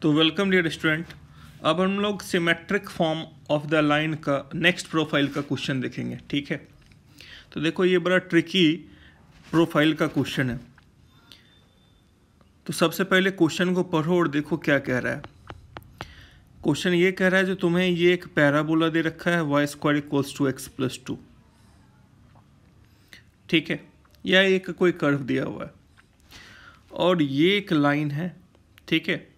तो welcome dear student. अब हम लोग symmetric form of the line का नेक्स्ट प्रोफाइल का क्वेश्चन देखेंगे। ठीक है, तो देखो ये बड़ा ट्रिकी प्रोफाइल का क्वेश्चन है। तो सबसे पहले क्वेश्चन को पढ़ो और देखो क्या कह रहा है। क्वेश्चन ये कह रहा है जो तुम्हें ये एक पैराबोला दे रखा है y² = x+2। ठीक है, या एक कोई कर्व दिया हुआ है और ये एक लाइन है। ठीक है,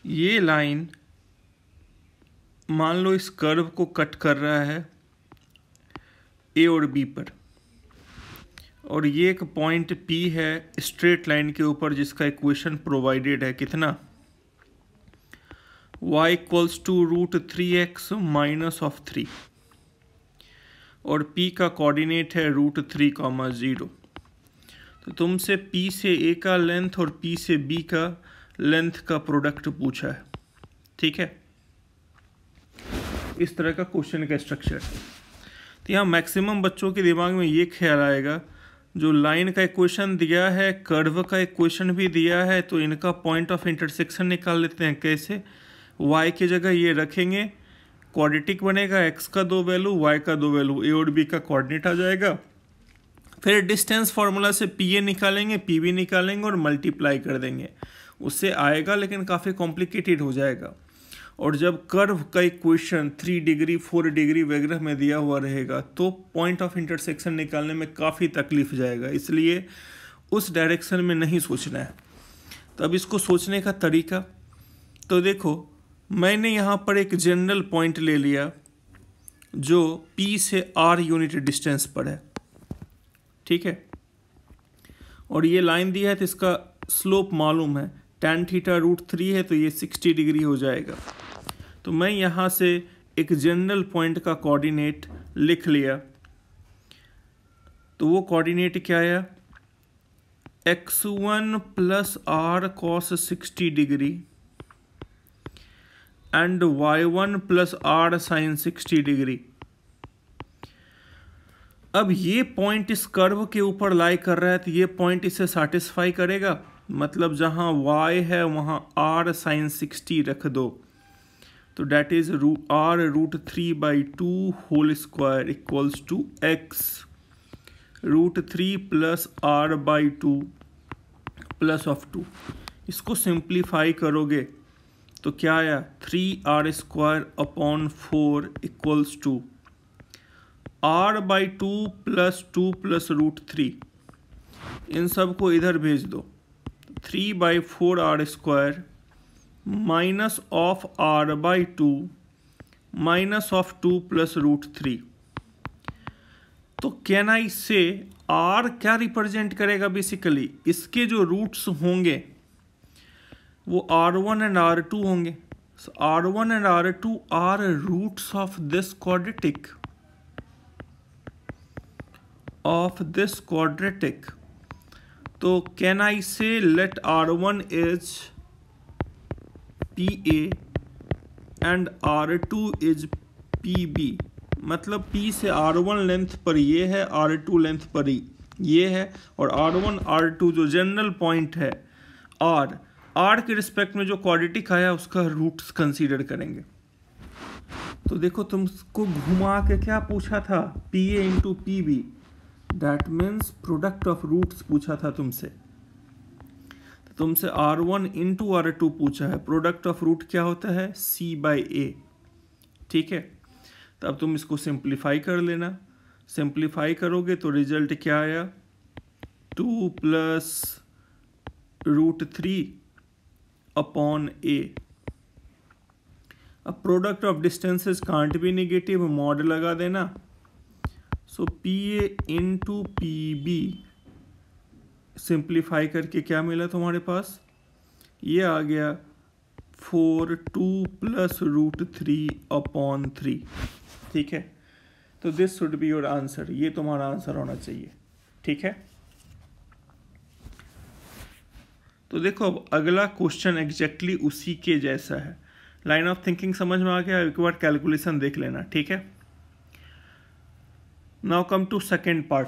ये लाइन मान लो इस कर्व को कट कर रहा है ए और बी पर, और ये एक पॉइंट P है स्ट्रेट लाइन के ऊपर जिसका इक्वेशन प्रोवाइडेड है कितना, y = √3x - 3 और P का कोऑर्डिनेट है √3, 0। तो तुमसे P से A का लेंथ और P से B का लेंथ का प्रोडक्ट पूछा है। ठीक है, इस तरह का क्वेश्चन का स्ट्रक्चर। तो यहाँ मैक्सिमम बच्चों के दिमाग में ये ख्याल आएगा जो लाइन का इक्वेशन दिया है, कर्व का इक्वेशन भी दिया है, तो इनका पॉइंट ऑफ इंटरसेक्शन निकाल लेते हैं। कैसे? y की जगह ये रखेंगे, क्वाड्रेटिक बनेगा, x का 2 वैल्यू, y का 2 वैल्यू, a और b का कोऑर्डिनेट आ जाएगा। फिर डिस्टेंस फार्मूला से pa निकालेंगे, pb निकालेंगे और मल्टीप्लाई कर देंगे। उससे आएगा लेकिन काफ़ी कॉम्प्लिकेटेड हो जाएगा। और जब कर्व का इक्वेशन 3 डिग्री 4 डिग्री वगैरह में दिया हुआ रहेगा तो पॉइंट ऑफ इंटरसेक्शन निकालने में काफ़ी तकलीफ जाएगा, इसलिए उस डायरेक्शन में नहीं सोचना है। तो अब इसको सोचने का तरीका, तो देखो मैंने यहाँ पर एक जनरल पॉइंट ले लिया जो P से R यूनिट डिस्टेंस पर है। ठीक है, और ये लाइन दी है तो इसका स्लोप मालूम है, tan θ √3 है तो ये 60 डिग्री हो जाएगा। तो मैं यहाँ से एक जनरल पॉइंट का कोऑर्डिनेट लिख लिया। तो वो कोऑर्डिनेट क्या आया, x1 + r cos 60 degree and y1 + r sin 60 degree. अब ये पॉइंट इस कर्व के ऊपर लाई कर रहा है तो ये पॉइंट इसे सैटिस्फाई करेगा, मतलब जहाँ y है वहाँ r sin 60 रख दो। तो that is r √3/2 whole square equals to x √3 + r/2 +2। इसको सिंप्लीफाई करोगे तो क्या आया, 3r² / 4 इक्वल्स टू r/2 + 2 + √3। इन सब को इधर भेज दो, 3/4r² minus of r/2 minus of 2 + √3। तो कैन आई से r क्या रिप्रेजेंट करेगा, बेसिकली इसके जो रूट्स होंगे वो r1 एंड r2 होंगे। r1 and r2 are roots of this quadratic तो can I say let r1 is PA and R2 is PB, मतलब P से R1 लेंथ पर ये है, R2 लेंथ पर ये है, और R1 R2 जो जनरल पॉइंट है R के रिस्पेक्ट में जो क्वाड्रेटिक आया उसका रूट्स कंसीडर करेंगे। तो देखो तुमको घुमा के क्या पूछा था, PA × PB, that means product of roots पूछा था तुमसे। तुमसे R1 × R2 पूछा है, प्रोडक्ट ऑफ रूट क्या होता है, C/A। ठीक है, तो अब तुम इसको सिंप्लीफाई कर लेना। सिंप्लीफाई करोगे तो रिजल्ट क्या आया, 2 + √3/A। अब product of distances can't be negative, mod लगा देना। सो PA × PB सिंप्लीफाई करके क्या मिला तुम्हारे पास, ये आ गया 4 2 + √3/3। ठीक है, तो this should be your answer, ये तुम्हारा आंसर होना चाहिए। ठीक है, तो देखो अब अगला क्वेश्चन एग्जैक्टली उसी के जैसा है। लाइन ऑफ थिंकिंग समझ में आ गया, एक बार कैलकुलेशन देख लेना। ठीक है, now come to second part.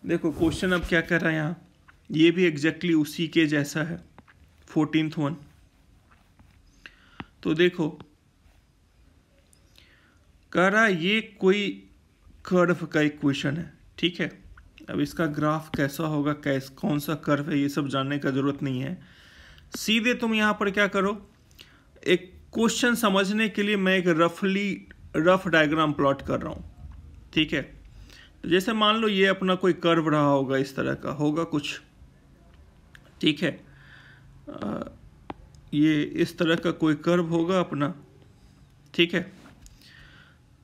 देखो क्वेश्चन अब क्या कर रहा है यहाँ, ये भी एग्जैक्टली उसी के जैसा है 14th वन। तो देखो कह रहा ये कोई कर्व का इक्वेशन है, ठीक है। अब इसका ग्राफ कैसा होगा, कौन सा कर्व है, ये सब जानने का जरूरत नहीं है। सीधे तुम यहाँ पर क्या करो, एक क्वेश्चन समझने के लिए मैं एक रफ डायग्राम प्लॉट कर रहा हूँ, ठीक है। तो जैसे मान लो ये अपना कोई कर्व रहा होगा, इस तरह का होगा कुछ, ठीक है। ये इस तरह का कोई कर्व होगा अपना, ठीक है।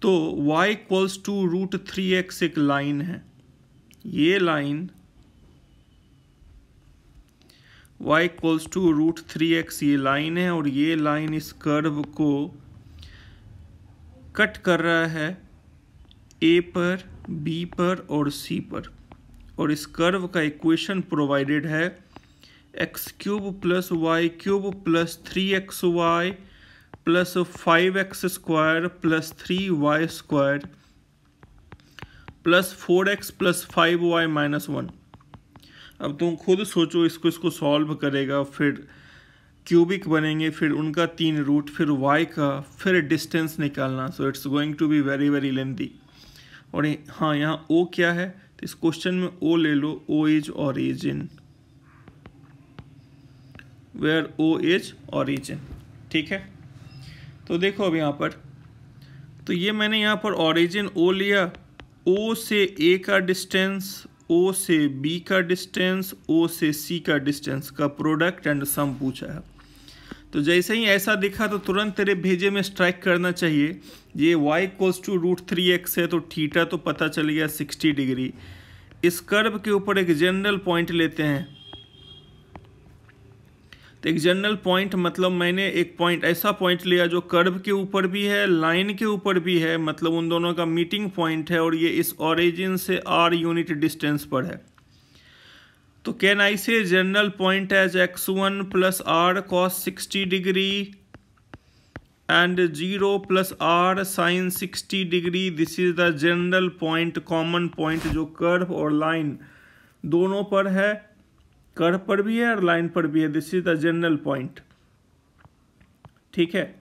तो y इक्वल्स टू √3x एक लाइन है, ये line y equals to √3x ये लाइन है, और ये लाइन इस कर्व को कट कर रहा है A पर, B पर और C पर। और इस कर्व का इक्वेशन प्रोवाइडेड है x³ + y³ + 3xy + 5x² + 3y² + 4x + 5y - 1। अब तुम खुद सोचो, इसको सॉल्व करेगा, फिर क्यूबिक बनेंगे, फिर उनका 3 रूट, फिर y का, फिर डिस्टेंस निकालना। So it's going to be very very lengthy. और हाँ, यहाँ O क्या है, तो इस क्वेश्चन में O ले लो, O is origin, where O is origin, ठीक है। तो देखो अब यहाँ पर, तो ये मैंने यहाँ पर ऑरिजिन O लिया, O से A का डिस्टेंस, O से B का डिस्टेंस, O से C का डिस्टेंस का प्रोडक्ट एंड सम पूछा है। तो जैसे ही ऐसा दिखा तो तुरंत तेरे भेजे में स्ट्राइक करना चाहिए। ये y इक्वल्स टू √3x है, तो थीटा तो पता चल गया 60 डिग्री। इस कर्व के ऊपर एक जनरल पॉइंट लेते हैं। तो एक जनरल पॉइंट मतलब मैंने एक पॉइंट, ऐसा पॉइंट लिया जो कर्व के ऊपर भी है, लाइन के ऊपर भी है, मतलब उन दोनों का मीटिंग पॉइंट है, और ये इस ओरिजिन से r यूनिट डिस्टेंस पर है। तो can I say general point as x1 + r cos 60 degree and 0 + r sin 60 degree. This is the general point, common point, जो कर्व और लाइन दोनों पर है, कर्व पर भी है और लाइन पर भी है। This is the general point, ठीक है।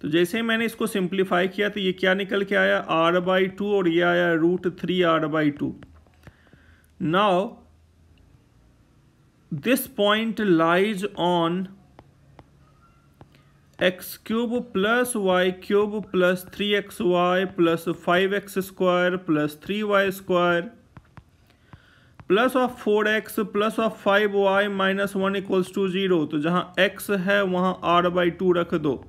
तो जैसे ही मैंने इसको सिंप्लीफाई किया तो ये क्या निकल के आया, r/2, और ये आया √3r/2। Now this point lies on x³ + y³ + 3xy + 5x² + 3y² plus of 4x plus of 5y - 1 equals to 0। तो जहाँ x है वहाँ r/2 रख दो,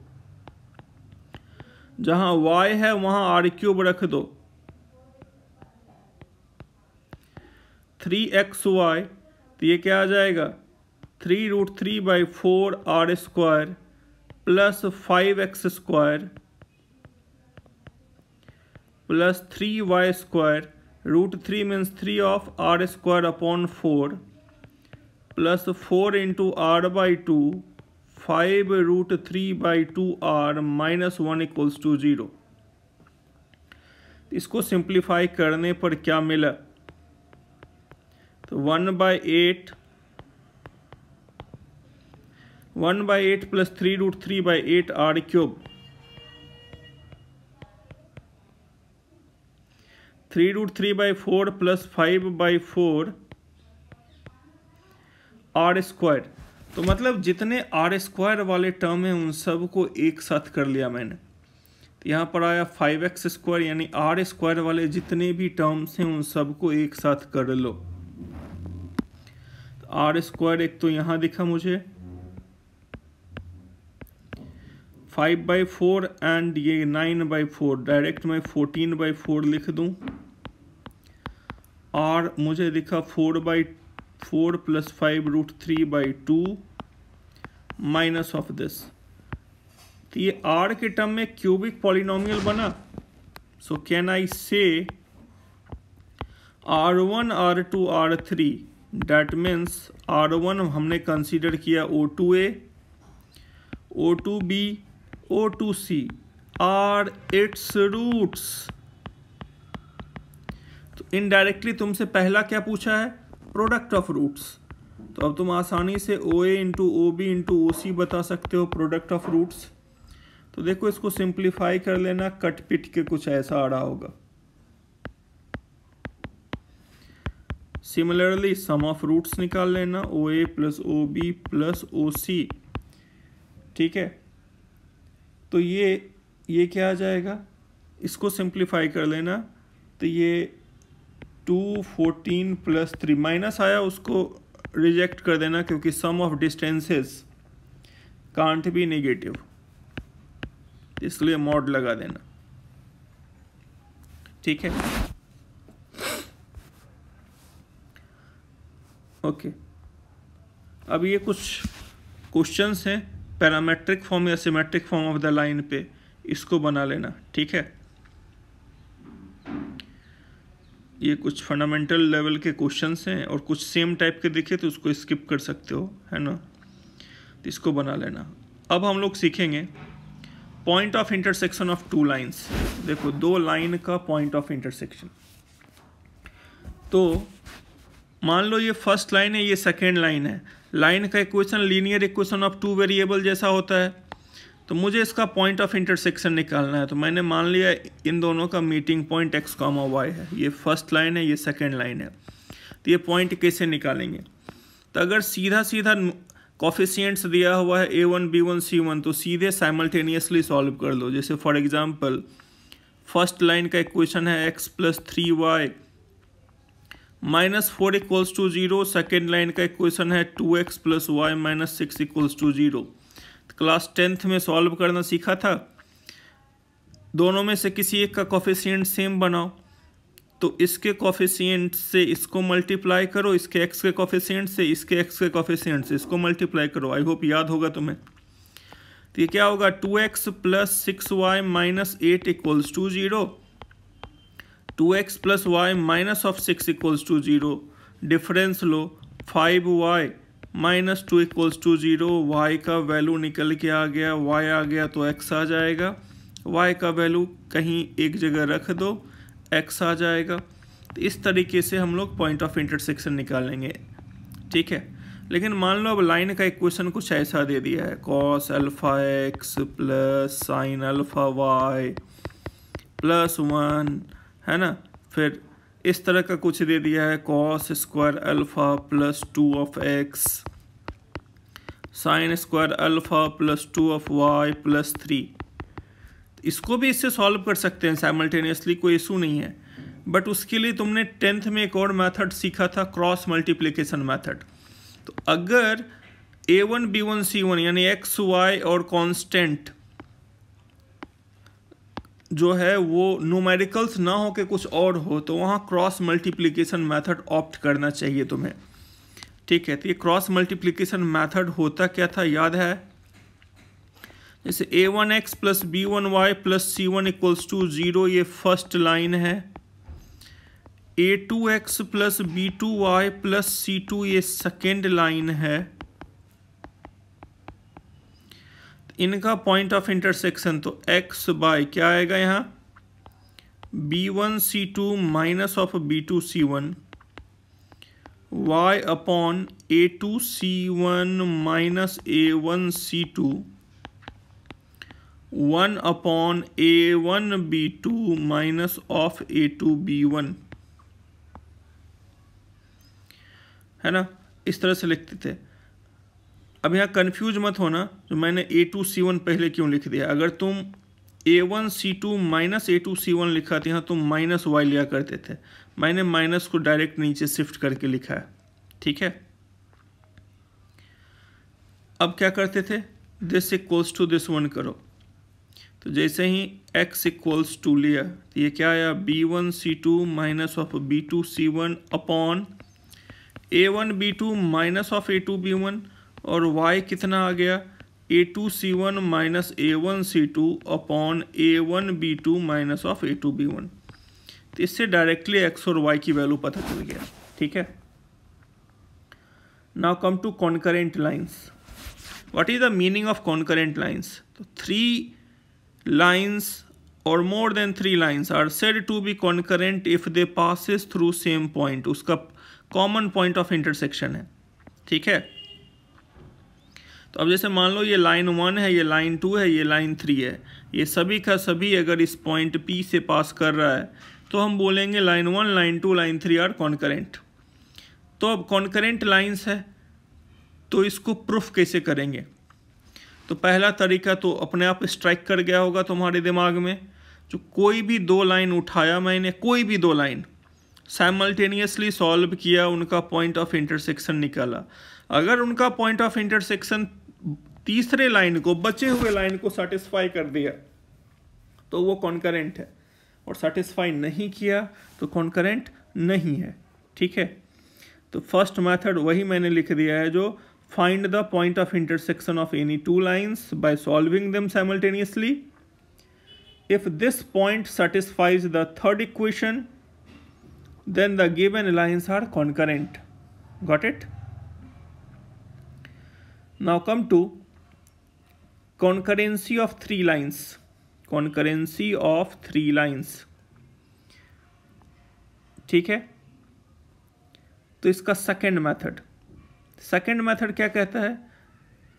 जहाँ y है वहाँ r³ रख दो। 3xy, तो ये क्या आ जाएगा, 3√3/4 r² plus 5x² plus 3y²। √3 means 3 of r² upon 4 plus 4 into r/2, 5 √3/2r - 1 equals to 0। इसको सिंप्लीफाई करने पर क्या मिला, तो 1/8 प्लस 3√3/8 r³, 3√3/4 प्लस 5/4 r²। तो मतलब जितने r² वाले टर्म हैं उन सब को एक साथ कर लिया मैंने। तो यहाँ पर आया 5x², यानी r² वाले जितने भी टर्म्स हैं उन सब को एक साथ कर लो। तो r² एक तो यहाँ दिखा मुझे 5/4 एंड ये 9/4, डायरेक्ट मैं 14/4 लिख दूँ। r मुझे दिखा 4/4 प्लस 5 √3/2 माइनस ऑफ दिस। तो ये r के टर्म में क्यूबिक पॉलिनोमियल बना। सो कैन आई से r1 r2 r3, that means r1 हमने कंसीडर किया O2A, O2B, O2C are its roots. तो इनडायरेक्टली तुमसे पहला क्या पूछा है, प्रोडक्ट ऑफ रूट्स। तो अब तुम आसानी से OA into OB into OC बता सकते हो प्रोडक्ट ऑफ रूट्स। तो देखो इसको सिंप्लीफाई कर लेना, कट पिट के कुछ ऐसा आ रहा होगा। सिमिलरली सम ऑफ रूट्स निकाल लेना, OA plus OB plus OC, ठीक है। तो ये क्या आ जाएगा, इसको सिंप्लीफाई कर लेना, तो ये 214 प्लस 3 माइनस आया, उसको रिजेक्ट कर देना क्योंकि sum of distances can't be negative, इसलिए मॉड लगा देना, ठीक है। ओके, अब ये कुछ क्वेश्चंस हैं पैरामेट्रिक फॉर्म या symmetric form of the line पे, इसको बना लेना, ठीक है। ये कुछ फंडामेंटल लेवल के क्वेश्चंस हैं और कुछ सेम टाइप के दिखे तो उसको स्किप कर सकते हो, है ना। तो इसको बना लेना। अब हम लोग सीखेंगे point of intersection of two lines. देखो दो लाइन का पॉइंट ऑफ इंटरसेक्शन, तो मान लो ये फर्स्ट लाइन है, ये सेकेंड लाइन है। लाइन का equation linear equation of two variable जैसा होता है, तो मुझे इसका पॉइंट ऑफ इंटरसेक्शन निकालना है। तो मैंने मान लिया इन दोनों का मीटिंग पॉइंट x, y है, ये फर्स्ट लाइन है, ये सेकेंड लाइन है। तो ये पॉइंट कैसे निकालेंगे, तो अगर सीधा सीधा कॉफिशिएंट्स दिया हुआ है A1 B1 C1, तो सीधे साइमल्टेनियसली सॉल्व कर लो। जैसे फॉर एग्जांपल फर्स्ट लाइन का इक्वेशन है x plus 3y minus 4 equals to 0, second line का इक्वेशन है 2x plus y minus 6 equals to 0। Class 10th में सॉल्व करना सीखा था, दोनों में से किसी एक का कॉफिशिएंट सेम बनाओ, तो इसके कॉफिशिएंट से इसको मल्टीप्लाई करो, इसके x के कॉफिशिएंट से इसके x के कॉफिशिएंट से इसको मल्टीप्लाई करो। आई होप याद होगा तुम्हें। तो ये क्या होगा, 2x plus 6y minus 8 equals to 0, 2x plus y minus of 6 equals to 0, difference लो 5y minus 2 equals to 0, y का वैल्यू निकल के आ गया, y आ गया तो x आ जाएगा, y का वैल्यू कहीं एक जगह रख दो, x आ जाएगा। तो इस तरीके से हम लोग पॉइंट ऑफ इंटरसेक्शन निकालेंगे, ठीक है। लेकिन मान लो अब लाइन का इक्वेशन कुछ ऐसा दे दिया है, cos alpha x plus sine alpha y plus 1, है ना। फिर इस तरह का कुछ दे दिया है, cos square alpha plus 2 of x sine square alpha plus 2 of y plus 3। इसको भी इससे सॉल्व कर सकते हैं साइमल्टेनियसली, कोई इशू नहीं है। बट उसके लिए तुमने 10th में एक और मेथड सीखा था, क्रॉस मल्टीप्लिकेशन मेथड। तो अगर A1 B1 C1 यानी x y और कांस्टेंट जो है वो न्यूमेरिकल्स ना हो के कुछ और हो, तो वहाँ क्रॉस मल्टीप्लिकेशन मेथड ऑप्ट करना चाहिए तुम्हें, ठीक है। तो ये क्रॉस मल्टीप्लिकेशन मेथड होता क्या था याद है, जैसे A1x plus B1y plus C1 equals to 0, ये फर्स्ट लाइन है। A2x plus B2y plus C2 ये सेकेंड लाइन है। इनका पॉइंट ऑफ इंटरसेक्शन तो x बाय क्या आएगा यहाँ, B1 C2 minus of B2 C1, y upon A2 C1 minus A1 C2, 1 upon A1 B2 minus of A2 B1, है ना। इस तरह से लिखते थे। अब यहाँ कंफ्यूज मत होना, जो मैंने A2 C1 पहले क्यों लिख दिया। अगर तुम A1 C2 minus A2 C1 लिखा था, यहाँ तुम माइनस y लिया करते थे, मैंने माइनस को डायरेक्ट नीचे शिफ्ट करके लिखा है, ठीक है। अब क्या करते थे, दिस इक्वल्स टू दिस 1 करो। तो जैसे ही x इक्वल्स टू लिया, तो ये क्या आया, B1 C2 minus of B2 C1 upon A1 B2 minus of A2 B1, और y कितना आ गया, A2 C1 minus A1 C2 upon A1 B2 minus of A2 B1। तो इससे डायरेक्टली x और y की वैल्यू पता चल गया, ठीक है। Now come to concurrent lines. What is the meaning of concurrent lines. तो 3 लाइंस और more than 3 lines are said to be concurrent if they passes through same point, उसका कॉमन पॉइंट ऑफ इंटरसेक्शन है। ठीक है, तो अब जैसे मान लो ये लाइन 1 है, ये लाइन 2 है, ये लाइन 3 है, ये सभी का सभी अगर इस पॉइंट P से पास कर रहा है तो हम बोलेंगे line 1, line 2, line 3 are concurrent. तो अब कॉन्करेंट लाइन्स है तो इसको प्रूफ कैसे करेंगे? तो पहला तरीका तो अपने आप स्ट्राइक कर गया होगा तुम्हारे दिमाग में, जो कोई भी 2 लाइन उठाया मैंने, कोई भी 2 लाइन साइमल्टेनियसली सॉल्व किया, उनका पॉइंट ऑफ इंटरसेक्शन निकाला। अगर उनका पॉइंट ऑफ इंटरसेक्शन तीसरे लाइन को, बचे हुए लाइन को सेटिस्फाई कर दिया तो वो कॉन्करेंट है, और सेटिस्फाई नहीं किया तो कॉन्करेंट नहीं है। ठीक है, तो फर्स्ट मेथड वही मैंने लिख दिया है, जो find the point of intersection of any 2 lines by solving them simultaneously. If this point satisfies the third equation, then the given lines are concurrent. Got it? Now come to concurrency of 3 lines. Concurrency of 3 lines. ठीक है, तो इसका second method क्या कहता है?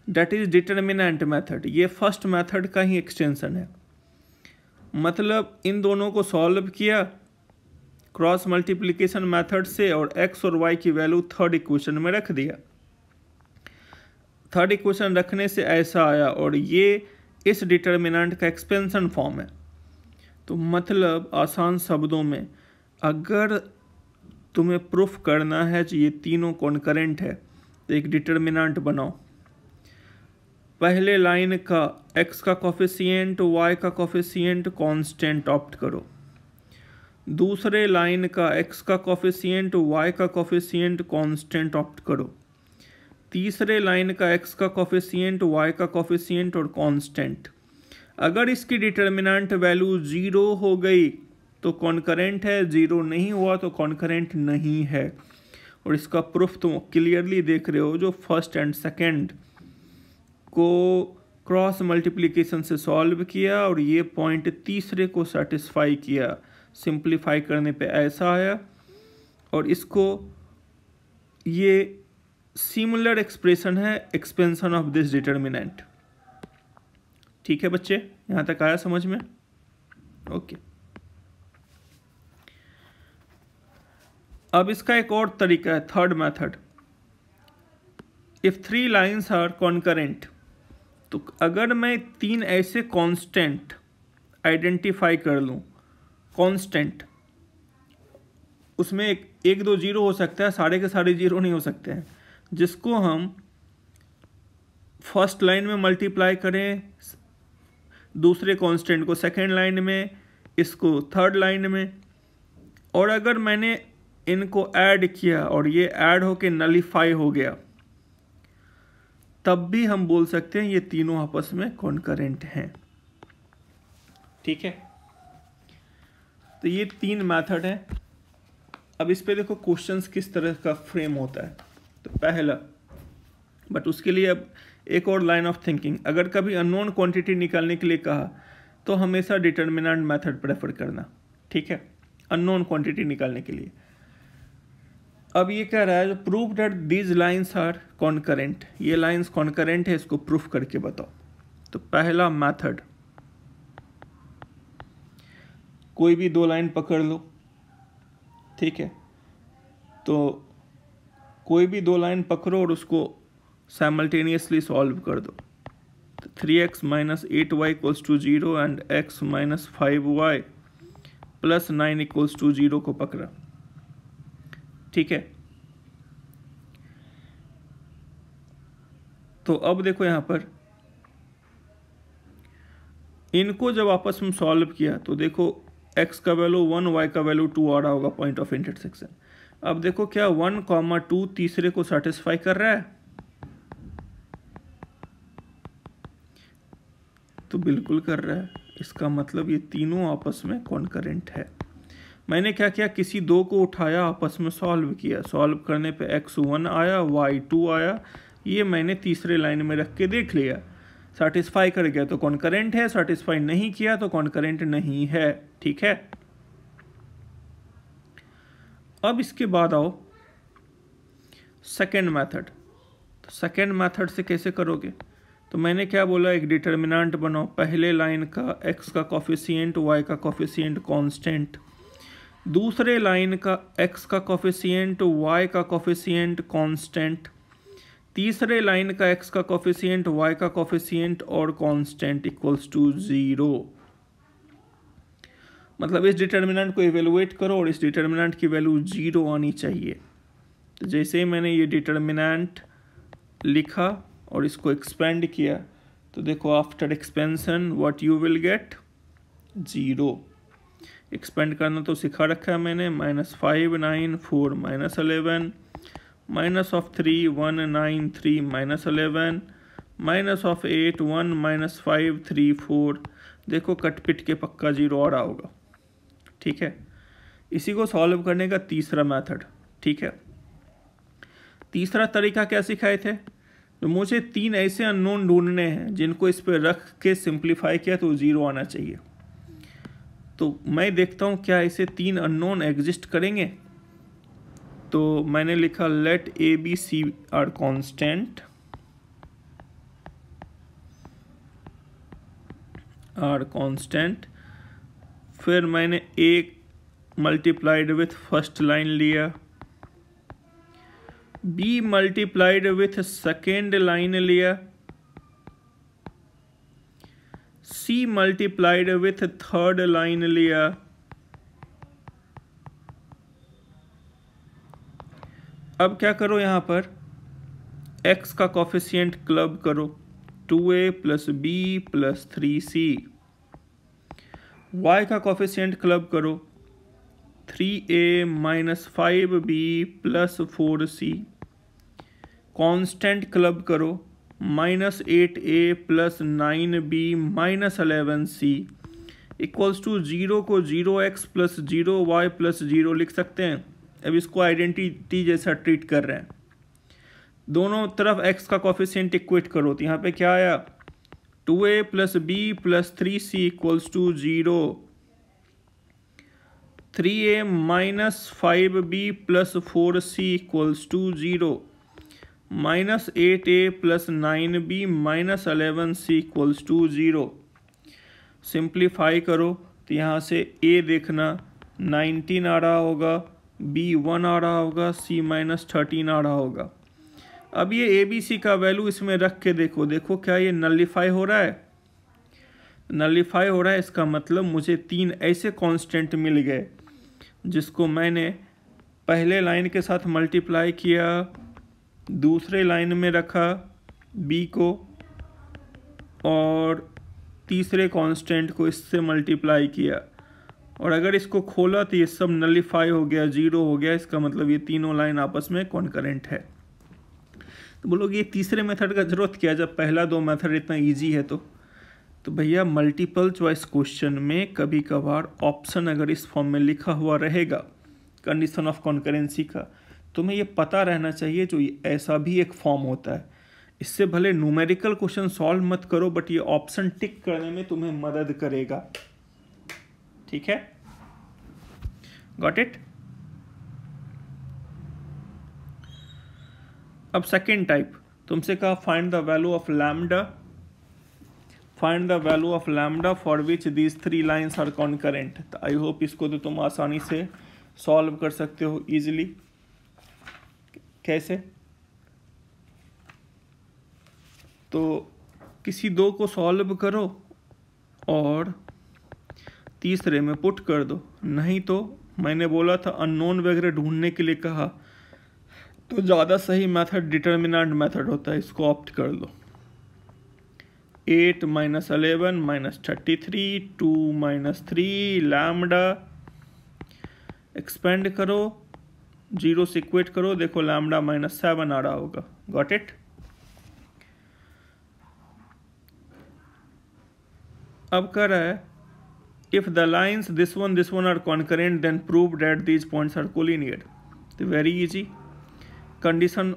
That is determinant method. ये first method का ही एक्सटेंशन है। मतलब इन दोनों को सॉल्व किया क्रॉस मल्टीप्लिकेशन मेथड से, और x और y की वैल्यू थर्ड इक्वेशन में रख दिया। थर्ड इक्वेशन रखने से ऐसा आया, और ये इस डिटर्मिनेंट का एक्सपेंशन फॉर्म है। तो मतलब आसान शब्दों में, अगर तुम्हें प्रूफ करना है कि ये तीनों कॉन्करेंट है तो एक डिटर्मिनेंट बनाओ। पहले लाइन का x का कोफिशिएंट, y का कोफिशिएंट कांस्टेंट ऑप्ट करो। दूसरे लाइन का x का कोफिशिएंट, y का कोफिशिएंट कांस्टेंट ऑप्ट करो। तीसरे लाइन का x का कोफिशिएंट, y का कोफिशिएंट और कांस्टेंट। अगर इसकी डिटर्मिनेंट वैल्यू 0 हो गई तो कॉन्करेंट है, 0 नहीं हुआ तो कॉन्करेंट नहीं है। और इसका प्रूफ तुम क्लियरली देख रहे हो, जो फर्स्ट एंड सेकंड को क्रॉस मल्टीप्लिकेशन से सॉल्व किया और ये पॉइंट तीसरे को सेटिस्फाई किया। सिंप्लीफाई करने पे ऐसा आया, और इसको ये सिमिलर एक्सप्रेशन है एक्सपेंशन ऑफ दिस डिटर्मिनेंट। ठीक है बच्चे, यहाँ तक आया समझ में? ओके। अब इसका एक और तरीका है, third method. If 3 lines are concurrent, तो अगर मैं 3 ऐसे कांस्टेंट आइडेंटिफाई कर लूँ, कांस्टेंट उसमें एक दो जीरो हो सकता है, सारे के सारे जीरो नहीं हो सकते हैं, जिसको हम फर्स्ट लाइन में मल्टीप्लाई करें, दूसरे कांस्टेंट को सेकेंड लाइन में, इसको थर्ड लाइन में, और अगर मैंने इनको ऐड किया और ये ऐड होके नलीफाई हो गया, तब भी हम बोल सकते हैं ये तीनों आपस में कॉन्करेंट हैं। ठीक है, तो ये 3 मेथड है। अब इस पे देखो क्वेश्चंस किस तरह का फ्रेम होता है। तो पहला, बट उसके लिए अब एक और लाइन ऑफ थिंकिंग, अगर कभी अननोन क्वांटिटी निकालने के लिए कहा तो हमेशा डिटर्मिनेंट मेथड प्रेफर करना। ठीक है, अननोन क्वांटिटी निकालने के लिए। अब ये कह रहा है prove that these lines are concurrent, ये लाइन्स कॉन्करेंट है, इसको प्रूफ करके बताओ। तो पहला मेथड, कोई भी 2 लाइन पकड़ लो। ठीक है, तो कोई भी 2 लाइन पकड़ो और उसको साइमल्टेनियसली सॉल्व कर दो। तो 3x - 8y = 0 and x - 5y + 9 = 0 को पकड़ा। ठीक है, तो अब देखो यहाँ पर इनको जब आपस में सॉल्व किया तो देखो x का वैल्यू 1, y का वैल्यू 2 आ रहा होगा पॉइंट ऑफ इंटरसेक्शन। अब देखो क्या 1, 2 तीसरे को सेटिस्फाई कर रहा है? तो बिल्कुल कर रहा है। इसका मतलब ये तीनों आपस में कॉन्करेंट है। मैंने क्या किया, किसी 2 को उठाया, आपस में सॉल्व किया। सॉल्व करने पे x 1 आया, y 2 आया, ये मैंने तीसरे लाइन में रख के देख लिया। सेटिस्फाई कर गया तो कॉन्करेंट है, सेटिस्फाई नहीं किया तो कॉन्करेंट नहीं है। ठीक है, अब इसके बाद आओ सेकेंड मेथड। तो सेकेंड मेथड से कैसे करोगे? तो मैंने क्या बोला, एक डिटर्मिनेंट बनाओ, पहले लाइन का x का कोफिशिएंट, y का कोफिशिएंट कांस्टेंट, दूसरे लाइन का x का कोफिशिएंट, y का कोफिशिएंट कांस्टेंट, तीसरे लाइन का x का कोफिशिएंट, y का कोफिशिएंट और कांस्टेंट इक्वल्स टू 0। मतलब इस डिटर्मिनेंट को इवेलुएट करो और इस डिटर्मिनेंट की वैल्यू 0 आनी चाहिए। तो जैसे ही मैंने ये डिटर्मिनेंट लिखा और इसको एक्सपेंड किया तो देखो after expansion what you will get 0। Expand करना तो सिखा रखा है मैंने, -5 9 4 -11 -3 1 9 3 -11 -8 1 -5 3 4। देखो कटपिट के पक्का 0 आ रहा होगा। ठीक है, इसी को सॉल्व करने का तीसरा मेथड। ठीक है, तीसरा तरीका क्या सिखाए थे? तो मुझे 3 ऐसे अननोन ढूंढने हैं जिनको इस पर रख के सिंप्लीफाई किया तो 0 आना चाहिए। तो मैं देखता हूँ क्या ऐसे 3 अननोन एग्जिस्ट करेंगे। तो मैंने लिखा let a b c are constant, फिर मैंने a multiplied with first line लिया, b multiplied with second line लिया, c multiplied with third line लिया, अब क्या करो यहाँ पर x का कोफिशिएंट क्लब करो 2a plus B plus 3c, y का कोफिशिएंट क्लब करो 3a minus 5b plus 4c, constant club करो -8a plus 9b minus 11c equals to 0 को 0x प्लस 0y प्लस 0 लिख सकते हैं। अब इसको आइडेंटिटी जैसा ट्रीट कर रहे हैं, दोनों तरफ x का कोफिशिएंट इक्वेट करो तो यहाँ पे क्या आया 2a plus b plus 3c equals to 0, 3a minus 5b plus 4c equals to 0, -8a plus 9b minus 11c equals to 0। Simplify करो तो यहाँ से a देखना 19 आ रहा होगा, b 1 आ रहा होगा, c -13 आ रहा होगा। अब ये ए बी सी का वैल्यू इसमें रख के देखो, देखो क्या ये नलिफाई हो रहा है? नलिफाई हो रहा है, इसका मतलब मुझे 3 ऐसे कांस्टेंट मिल गए जिसको मैंने पहले लाइन के साथ मल्टीप्लाई किया, दूसरे लाइन में रखा b को और तीसरे कांस्टेंट को इससे मल्टीप्लाई किया, और अगर इसको खोला तो ये सब नलिफाई हो गया, 0 हो गया। इसका मतलब ये तीनों लाइन आपस में कॉन्करेंट है। तो बोलोगे ये तीसरे मेथड का जरूरत क्या, जब पहला 2 मेथड इतना इजी है? तो भैया मल्टीपल चॉइस क्वेश्चन में कभी कभार ऑप्शन अगर इस फॉर्म में लिखा हुआ रहेगा कंडीशन ऑफ कॉन्करेंसी का, तुम्हें ये पता रहना चाहिए जो ऐसा भी एक फॉर्म होता है। इससे भले न्यूमेरिकल क्वेश्चन सॉल्व मत करो, बट ये ऑप्शन टिक करने में तुम्हें मदद करेगा। ठीक है, गॉट इट? अब सेकेंड टाइप, तुमसे कहा find the value of lambda, find the value of lambda for which these 3 lines are concurrent. तो आई होप इसको तो तुम आसानी से सॉल्व कर सकते हो इजीली। कैसे? तो किसी 2 को सॉल्व करो और तीसरे में पुट कर दो, नहीं तो मैंने बोला था अननोन वगैरह ढूंढने के लिए कहा, तो ज़्यादा सही मेथड डिटर्मिनेंट मेथड होता है, इसको ऑप्ट कर लो। 8 - 11 - 33 2 - 3 लैम्डा, एक्सपेंड करो, 0 से इक्वेट करो, देखो लैम्डा -7 आ रहा होगा। Got it? अब कह रहा है if the lines this one are concurrent then prove that these points are collinear. तो वेरी इजी, कंडीशन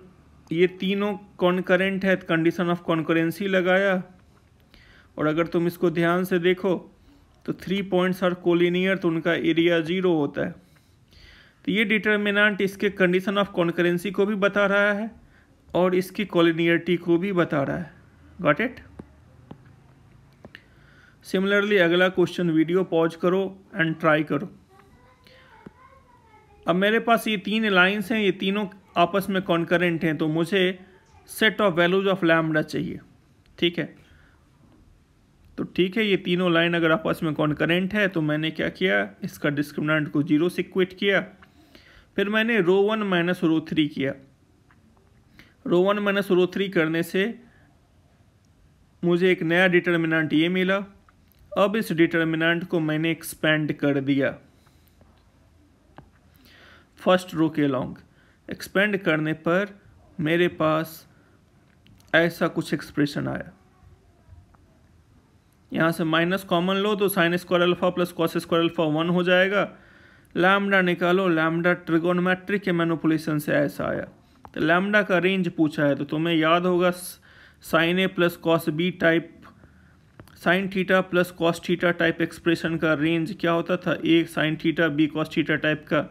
ये तीनों कॉन्करेंट है, कंडीशन ऑफ कॉन्करेंसी लगाया, और अगर तुम इसको ध्यान से देखो तो 3 पॉइंट्स आर कोलिनियर, तो उनका एरिया 0 होता है। तो ये डिटर्मिनेंट इसके कंडीशन ऑफ कॉन्करेंसी को भी बता रहा है और इसकी कोलिनियरिटी को भी बता रहा है। Got it? सिमिलरली अगला क्वेश्चन वीडियो पॉज करो एंड ट्राई करो। अब मेरे पास ये 3 लाइंस हैं, ये तीनों आपस में कॉन्करेंट हैं, तो मुझे set of values of lambda चाहिए। ठीक है, तो ठीक है, ये तीनों लाइन अगर आपस में कॉन्करेंट है तो मैंने क्या किया, इसका डिस्क्रिमिनेंट को 0 से इक्वेट किया। फिर मैंने रो 1 माइनस रो 3 किया। रो 1 माइनस रो 3 करने से मुझे एक नया डिटर्मिनेंट ये मिला। अब इस डिटर्मिनेंट को मैंने एक्सपेंड कर दिया फर्स्ट रो के लॉन्ग। एक्सपेंड करने पर मेरे पास ऐसा कुछ एक्सप्रेशन आया। यहाँ से माइनस कॉमन लो तो sine square alpha plus cos square alpha 1 हो जाएगा। लैम्डा निकालो, लैम्डा ट्रिगोनोमेट्रिक के मैनिपुलेशन से ऐसा आया। तो लैम्डा का रेंज पूछा है तो तुम्हें याद होगा sine a plus cos b type, sine theta plus cos theta type expression का रेंज क्या होता था, a sine theta b cos theta type का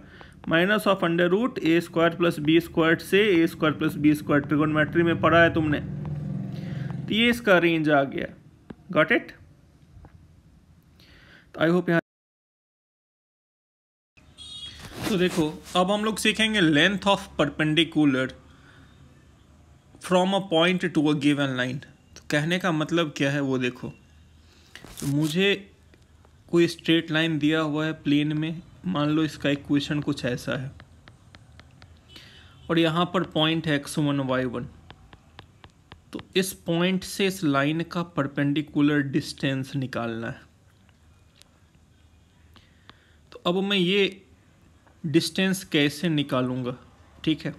minus of under root a square plus b square से a square plus b square trigonometry में पढ़ा है तुमने। तो ये इसका रेंज आ गया। Got it? आई होप यहाँ। तो देखो अब हम लोग सीखेंगे length of perpendicular from a point to a given line. तो कहने का मतलब क्या है वो देखो। तो मुझे कोई स्ट्रेट लाइन दिया हुआ है प्लेन में, मान लो इसका इक्वेशन कुछ ऐसा है और यहाँ पर पॉइंट है x1 y1। तो इस पॉइंट से इस लाइन का परपेंडिकुलर डिस्टेंस निकालना है। तो अब मैं ये डिस्टेंस कैसे निकालूंगा? ठीक है,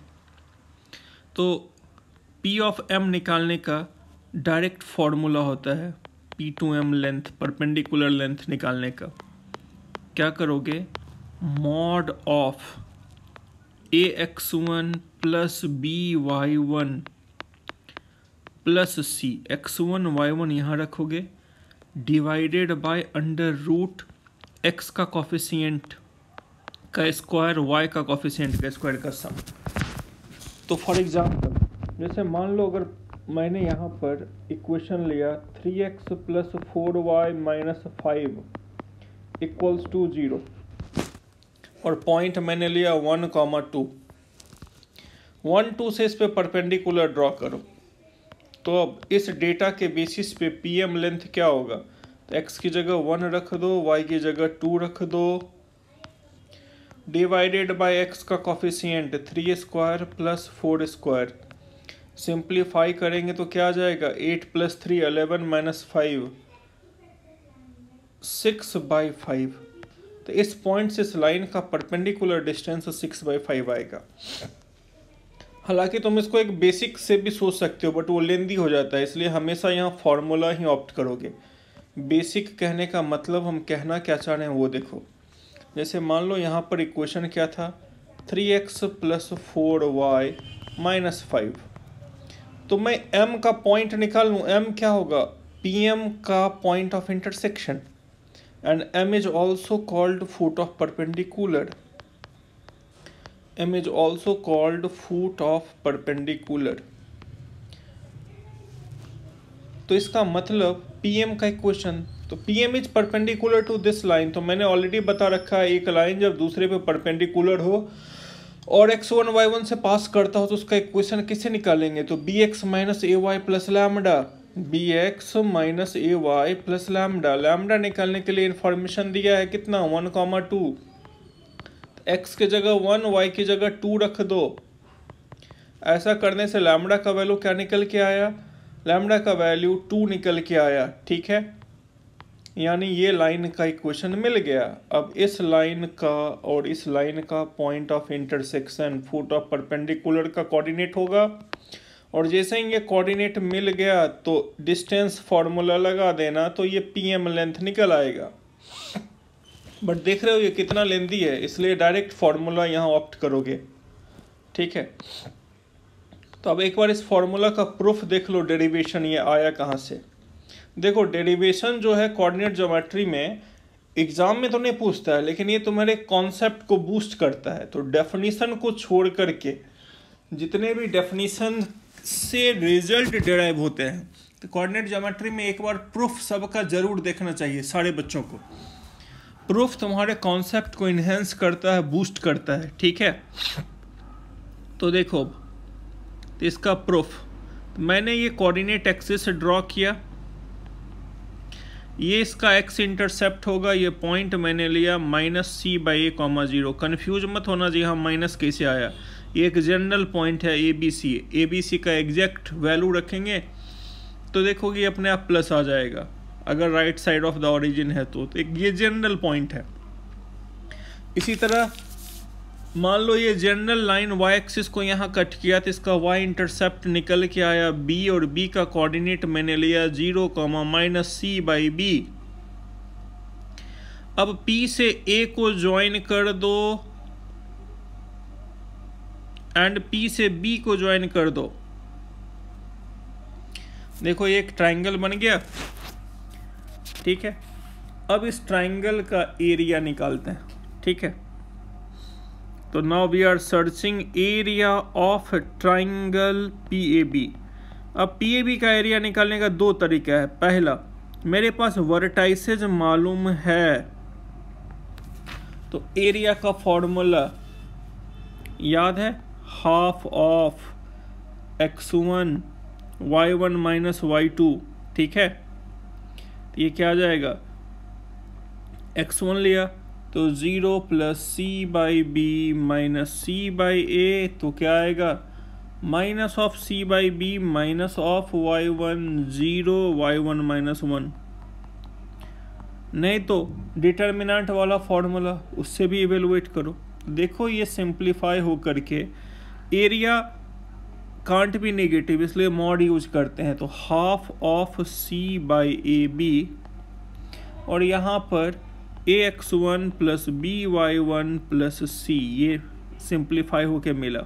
तो P ऑफ M निकालने का डायरेक्ट फॉर्मूला होता है P to M length, perpendicular length निकालने का। क्या करोगे, mod of AX1 plus BY1 plus C, x1 y1 यहाँ रखोगे, divided by under root x का कॉफिशिएंट का स्क्वायर, y का कॉफिशिएंट का स्क्वायर का सम। तो फॉर एग्जांपल जैसे मान लो अगर मैंने यहाँ पर इक्वेशन लिया 3x plus 4y minus 5 equals to 0 और पॉइंट मैंने लिया 1,2। 1,2 से इस पे परपेंडिकुलर ड्रॉ करो। तो अब इस डेटा के बेसिस पे PM लेंथ क्या होगा, तो x की जगह 1 रख दो, y की जगह 2 रख दो, डिवाइडेड बाय x का coefficient 3 square plus 4 square. Simplify करेंगे तो क्या आ जाएगा, 8 प्लस 3 11 माइनस 5 6/5। तो इस पॉइंट से इस लाइन का परपेंडिकुलर डिस्टेंस 6/5 आएगा। हालांकि तुम इसको एक बेसिक से भी सोच सकते हो बट वो लेंदी हो जाता है, इसलिए हमेशा यहाँ फॉर्मूला ही ऑप्ट करोगे। बेसिक कहने का मतलब हम कहना क्या चाह रहे हैं वो देखो। जैसे मान लो यहाँ पर इक्वेशन क्या था, 3x प्लस 4y माइनस 5। तो मैं m का पॉइंट निकाल लूँ, m क्या होगा, PM का point of intersection, and m is also called foot of perpendicular. M is also called foot of perpendicular। तो इसका मतलब PM का इक्वेशन, तो PM is perpendicular to this line. तो मैंने ऑलरेडी बता रखा है एक लाइन जब दूसरे पे परपेंडिकुलर हो और x1 y1 से पास करता हो तो उसका इक्वेशन कैसे निकालेंगे, तो bx minus ay plus lambda, bx minus ay plus lambda. Lambda निकालने के लिए इंफॉर्मेशन दिया है कितना, 1,2। x की जगह 1, y की जगह 2 रख दो। ऐसा करने से लैम्डा का वैल्यू क्या निकल के आया, लैम्डा का वैल्यू 2 निकल के आया। ठीक है, यानी ये लाइन का इक्वेशन मिल गया। अब इस लाइन का और इस लाइन का point of intersection foot of perpendicular का कोऑर्डिनेट होगा, और जैसे ही ये कोऑर्डिनेट मिल गया तो डिस्टेंस फॉर्मूला लगा देना, तो ये PM लेंथ निकल आएगा। बट देख रहे हो ये कितना लेंदी है, इसलिए डायरेक्ट फॉर्मूला यहाँ ऑप्ट करोगे। ठीक है, तो अब एक बार इस फॉर्मूला का प्रूफ देख लो, डेरिवेशन ये आया कहाँ से। देखो डेरिवेशन जो है कोऑर्डिनेट ज्योमेट्री में एग्जाम में तो नहीं पूछता है, लेकिन ये तुम्हारे कॉन्सेप्ट को बूस्ट करता है। तो डेफिनेशन को छोड़ करके जितने भी डेफिनेशन से रिजल्ट डिराइव होते हैं, तो कोऑर्डिनेट ज्योमेट्री में एक बार प्रूफ सबका जरूर देखना चाहिए सारे बच्चों को। प्रूफ तुम्हारे कॉन्सेप्ट को इन्हेंस करता है, बूस्ट करता है, ठीक है। तो देखो तो इसका प्रूफ, मैंने ये कोऑर्डिनेट एक्सिस ड्रॉ किया, ये इसका एक्स इंटरसेप्ट होगा, ये पॉइंट मैंने लिया -c/a,0। कन्फ्यूज मत होना जी हाँ माइनस कैसे आया, ये एक जनरल पॉइंट है ए बी सी का एग्जैक्ट वैल्यू रखेंगे तो देखोगे ये अपने आप प्लस आ जाएगा अगर right side of the origin है तो एक ये जनरल पॉइंट है। इसी तरह मान लो ये जनरल लाइन वाई एक्सिस को यहाँ कट किया तो इसका वाई इंटरसेप्ट निकल के आया बी, और बी का कोऑर्डिनेट मैंने लिया 0, -c/b। अब P से A को ज्वाइन कर दो एंड P से B को ज्वाइन कर दो। देखो ये एक ट्राइंगल बन गया, ठीक है। अब इस ट्राइंगल का एरिया निकालते हैं, ठीक है। तो now we are searching area of triangle PAB। अब PAB का एरिया निकालने का दो तरीका है। पहला, मेरे पास वर्टाइसेज मालूम है तो एरिया का फॉर्मूला याद है, half of x1 y1 minus y2, ठीक है। तो ये क्या आ जाएगा, x1 लिया तो 0 + c/b - c/a, तो क्या आएगा minus of c/b minus of y1 0 y1 - 1। नहीं तो डिटर्मिनेंट वाला फॉर्मूला उससे भी इवेलुएट करो। देखो ये सिंप्लीफाई हो करके एरिया कांट भी नेगेटिव, इसलिए मॉड यूज करते हैं। तो हाफ ऑफ c/ab, और यहाँ पर ax1 + by1 + c, ये सिंप्लीफाई होके मिला।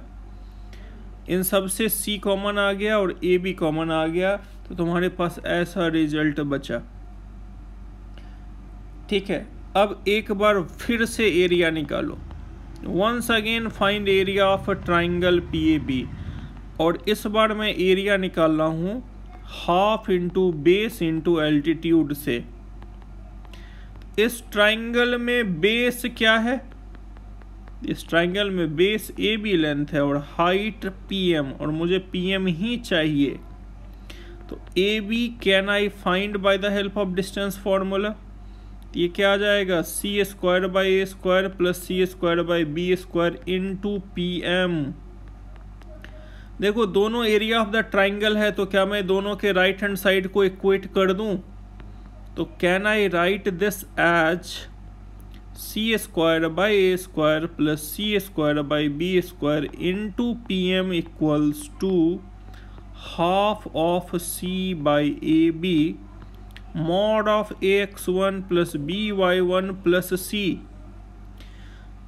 इन सब से c कॉमन आ गया और a भी कॉमन आ गया, तो तुम्हारे पास ऐसा रिजल्ट बचा, ठीक है। अब एक बार फिर से एरिया निकालो, once again find area of triangle PAB, और इस बार मैं एरिया निकाल रहा हूँ half into base into altitude से। इस ट्राइंगल में बेस क्या है, इस ट्राइंगल में बेस AB लेंथ है और हाइट PM, और मुझे PM ही चाहिए। तो AB can I find by the help of distance formula. ये क्या आ जाएगा, c² / a² + c² / b² into PM। देखो दोनों एरिया ऑफ द ट्राइंगल है, तो क्या मैं दोनों के राइट हैंड साइड को इक्वेट कर दूं, तो can I write this as c² / a² + c² / b² into PM equals to half of c/ab mod of ax1 + by1 + c।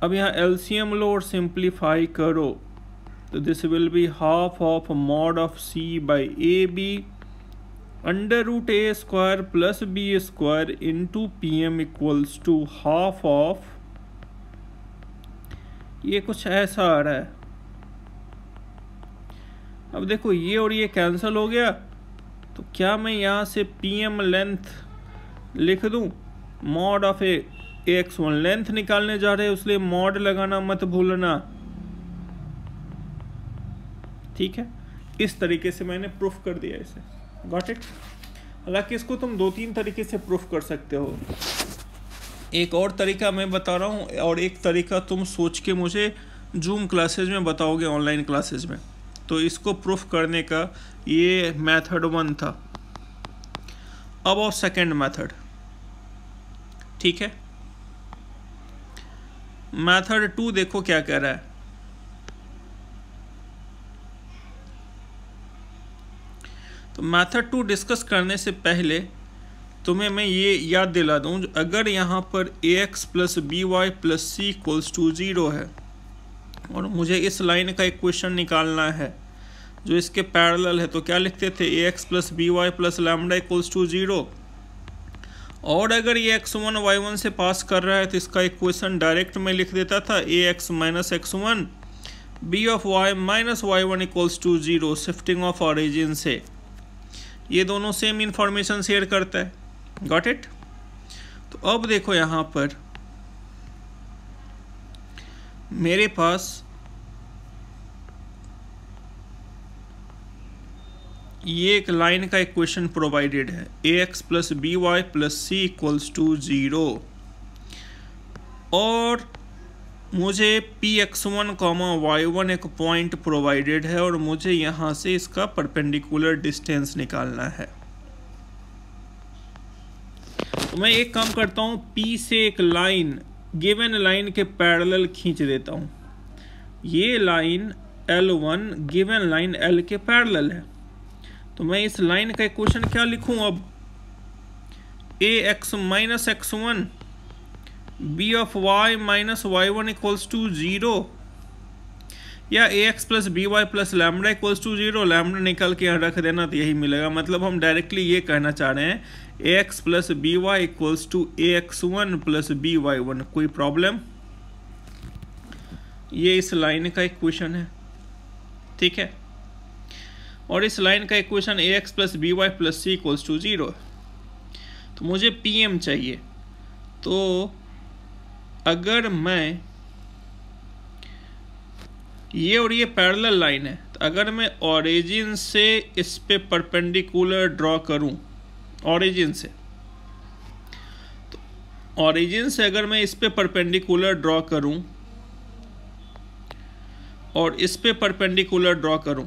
अब यहाँ LCM लो और सिंप्लीफाई करो, तो this will be half of mod of c/ab √a² + b² into PM equals to half of, ये कुछ ऐसा आ रहा है। अब देखो ये और ये कैंसिल हो गया, तो क्या मैं यहाँ से PM लेंथ लिख दूं, मॉड ऑफ ax1 लेंथ निकालने जा रहे हैं इसलिए मॉड लगाना मत भूलना, ठीक है। इस तरीके से मैंने प्रूफ कर दिया इसे, गॉट इट। हालांकि इसको तुम 2-3 तरीके से प्रूफ कर सकते हो। एक और तरीका मैं बता रहा हूँ, और एक तरीका तुम सोच के मुझे जूम क्लासेज में बताओगे, ऑनलाइन क्लासेज में। तो इसको प्रूफ करने का ये मेथड 1 था। अब और सेकंड मेथड, ठीक है। मेथड 2 देखो क्या कह रहा है। तो मेथड 2 डिस्कस करने से पहले तुम्हें मैं ये याद दिला दूं, अगर यहाँ पर ax + by + c = 0 है और मुझे इस लाइन का इक्वेशन निकालना है, जो इसके पैरेलल है, तो क्या लिखते थे, a x plus b y plus lambda equals to 0। और अगर ये x1 y1 से पास कर रहा है तो इसका इक्वेशन डायरेक्ट में लिख देता था a x minus x1 b of y minus y1 equals to 0, shifting of origin से। ये दोनों सेम इंफॉर्मेशन शेयर करता है। Got it. तो अब देखो यहाँ पर मेरे पास ये एक लाइन का इक्वेशन प्रोवाइडेड है, a x plus b y plus c equals to 0, और मुझे p x one comma y one एक पॉइंट प्रोवाइडेड है और मुझे यहाँ से इसका परपेंडिकुलर डिस्टेंस निकालना है। तो मैं एक काम करता हूँ, पी से एक लाइन गिवन लाइन के पैरेलल खींच देता हूँ। ये line L1 given line L के पैरेलल है, तो मैं इस लाइन का इक्वेशन क्या लिखूं अब, a x minus x1 b of y minus y1 equals to 0, या a x plus b y plus lambda equals to 0। Lambda निकाल के यहाँ रख देना तो यही मिलेगा। मतलब हम डायरेक्टली ये कहना चाह रहे हैं a x plus b y equals to a x one plus b y one. कोई प्रॉब्लम? ये इस लाइन का इक्वेशन है, ठीक है। और इस लाइन का equation a x plus b y plus c equals to 0। तो मुझे पी एम चाहिए। तो अगर मैं ये और ये पैरेलल लाइन है, तो अगर मैं ऑरिजिन से इस पे परपेंडिकुलर ड्रॉ करूं, ऑरिजिन से, तो ऑरिजिन से अगर मैं इस पे परपेंडिकुलर ड्रॉ करूं और इस पे परपेंडिकुलर ड्रॉ करूं,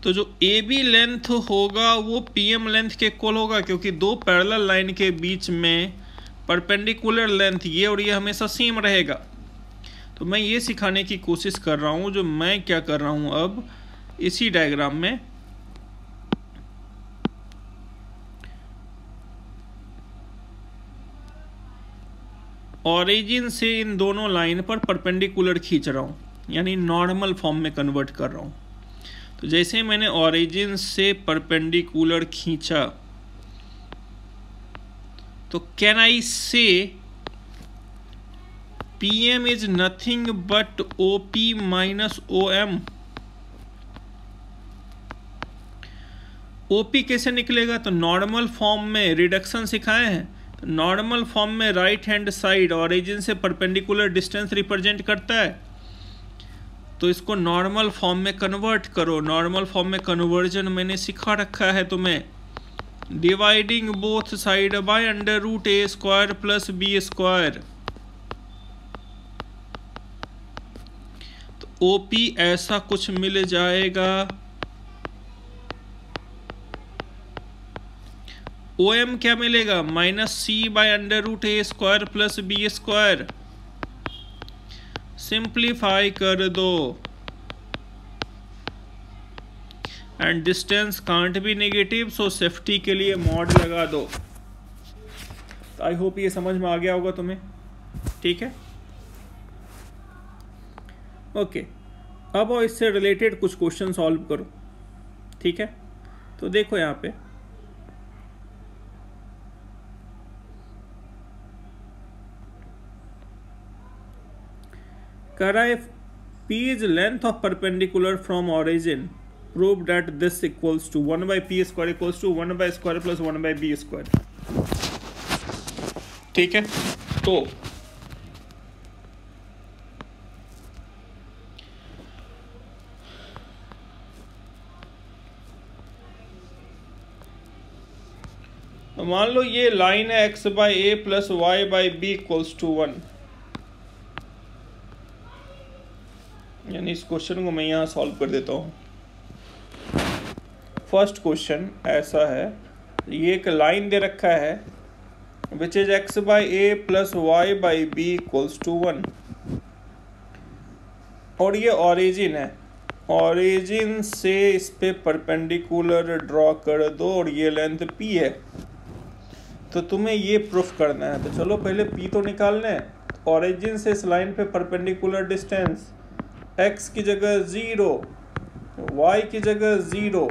तो जो ए बी लेंथ होगा वो पी एम लेंथ के इक्वल होगा, क्योंकि दो पैरेलल लाइन के बीच में परपेंडिकुलर लेंथ ये और ये हमेशा सेम रहेगा। तो मैं ये सिखाने की कोशिश कर रहा हूँ, जो मैं क्या कर रहा हूँ अब इसी डायग्राम में, ऑरिजिन से इन दोनों लाइन पर परपेंडिकुलर खींच रहा हूँ, यानी नॉर्मल फॉर्म में कन्वर्ट कर रहा हूँ। तो जैसे मैंने ऑरिजिन से परपेंडिकुलर खींचा, तो can I say P M is nothing but O P minus O M. O P कैसे निकलेगा? तो नॉर्मल फॉर्म में रिडक्शन सिखाए हैं, तो नॉर्मल फॉर्म में राइट हैंड साइड ऑरिजिन से परपेंडिकुलर डिस्टेंस रिप्रेजेंट करता है, तो इसको नॉर्मल फॉर्म में कन्वर्ट करो। नॉर्मल फॉर्म में कन्वर्जन मैंने सिखा रखा है तुम्हें, dividing both side by under root a square plus b square. तो ओपी ऐसा कुछ मिल जाएगा, ओ एम क्या मिलेगा, minus c by under root a square plus b square. Simplify कर दो and distance can't be negative, so safety के लिए मॉड लगा दो। तो आई होप ये समझ में आ गया होगा तुम्हें, ठीक है। ओके, अब इससे रिलेटेड कुछ क्वेश्चन सॉल्व करो, ठीक है। तो देखो यहाँ पे कह रहा है P is length of perpendicular from origin, prove that this equals to 1 by P square equals to 1 by square plus 1 by B square, ठीक है। तो मान लो ये लाइन है x by a plus y by b equals to 1, यानी इस question को मैं यहाँ सॉल्व कर देता हूँ। फर्स्ट क्वेश्चन ऐसा है, ये एक लाइन दे रखा है which is x by a plus y by b equals to 1, और ये ऑरिजिन है। ऑरिजिन से इस पे परपेंडिकुलर ड्रॉ कर दो और ये लेंथ p है। तो तुम्हें ये प्रूफ करना है, तो चलो पहले p तो निकालना है। ऑरिजिन से इस लाइन पे परपेंडिकुलर डिस्टेंस x की जगह 0, y की जगह 0,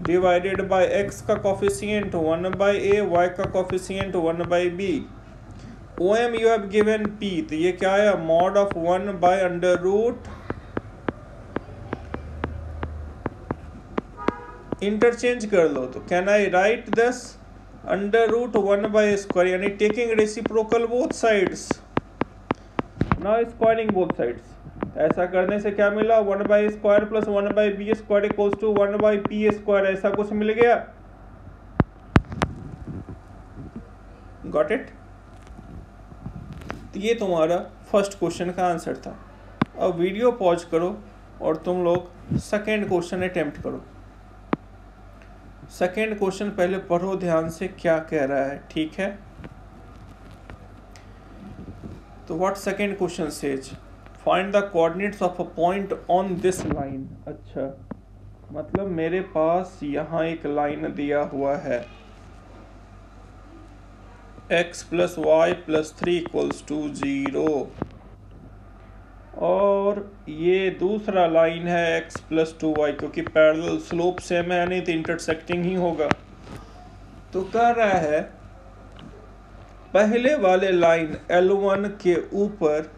डिवाइडेड बाय x का कोफिशिएंट 1/a, y का coefficient 1/b। OM you have given p, तो ये क्या है, मॉड ऑफ 1/√। इंटरचेंज कर लो, तो कैन आई राइट दिस √1/², यानी taking reciprocal both sides, now squaring both sides. ऐसा करने से क्या मिला, 1/² + 1/b² = 1/p², ऐसा कुछ मिल गया। Got it. तो ये तुम्हारा फर्स्ट क्वेश्चन का आंसर था। अब वीडियो पॉज करो और तुम लोग सेकेंड क्वेश्चन अटेम्प्ट करो। सेकेंड क्वेश्चन पहले पढ़ो ध्यान से क्या कह रहा है, ठीक है। तो what second question says, find the coordinates of a point on this line. अच्छा, मतलब मेरे पास यहाँ एक लाइन दिया हुआ है, x + y + 3 = 0, और ये दूसरा लाइन है x + 2y, क्योंकि पैरेलल स्लोप सेम है, नहीं तो इंटरसेक्टिंग ही होगा। तो कह रहा है पहले वाले लाइन L1 के ऊपर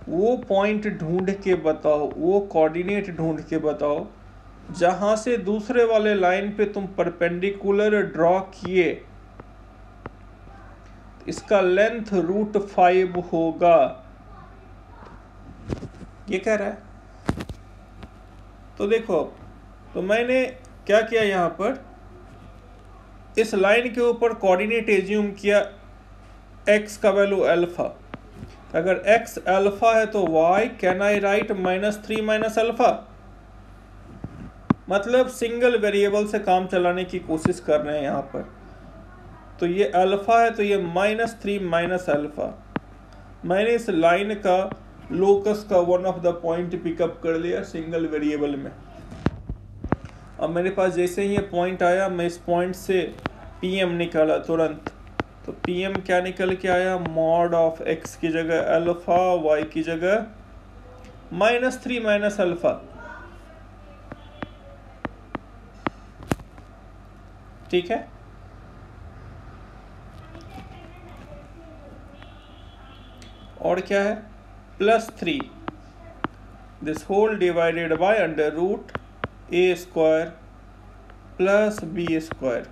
वो पॉइंट ढूंढ के बताओ, वो कोऑर्डिनेट ढूंढ के बताओ जहां से दूसरे वाले लाइन पे तुम परपेंडिकुलर ड्रॉ किए, इसका लेंथ √5 होगा, ये कह रहा है। तो देखो, तो मैंने क्या किया, यहाँ पर इस लाइन के ऊपर कोऑर्डिनेट एज्यूम किया, x का वैल्यू अल्फा। अगर x अल्फा है तो y can I right -3 - alpha, मतलब सिंगल वेरिएबल से काम चलाने की कोशिश कर रहे हैं यहाँ पर। तो ये अल्फा है तो ये -3 - अल्फा। मैंने इस लाइन का लोकस का one of the point pickup कर लिया सिंगल वेरिएबल में। अब मेरे पास जैसे ही ये पॉइंट आया, मैं इस पॉइंट से PM निकाला तुरंत। तो PM क्या निकल के आया, मॉड ऑफ x की जगह अल्फा, y की जगह -3 - अल्फा, ठीक है। और क्या है, +3, this whole divided by √a² + b²।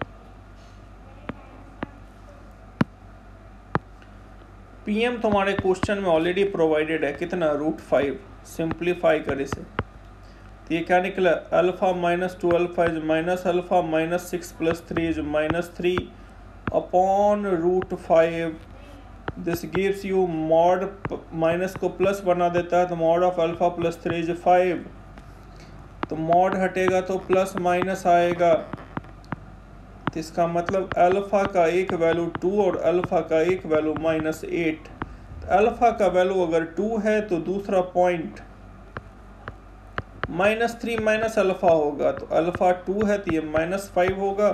PM तुम्हारे क्वेश्चन में ऑलरेडी प्रोवाइडेड है, कितना, √5। सिंप्लीफाई कर इसे, तो ये क्या निकला, alpha -2 alpha is -alpha, -6 + 3 is -3 upon √5। This gives you mod, minus को प्लस बना देता है, तो मॉड ऑफ अल्फा + 3 इज 5। तो मॉड हटेगा तो प्लस माइनस आएगा, तो इसका मतलब अल्फा का एक वैल्यू 2 और अल्फा का एक वैल्यू -8। तो अल्फा का वैल्यू अगर 2 है तो दूसरा पॉइंट -3 - अल्फा होगा, तो अल्फा 2 है तो ये -5 होगा।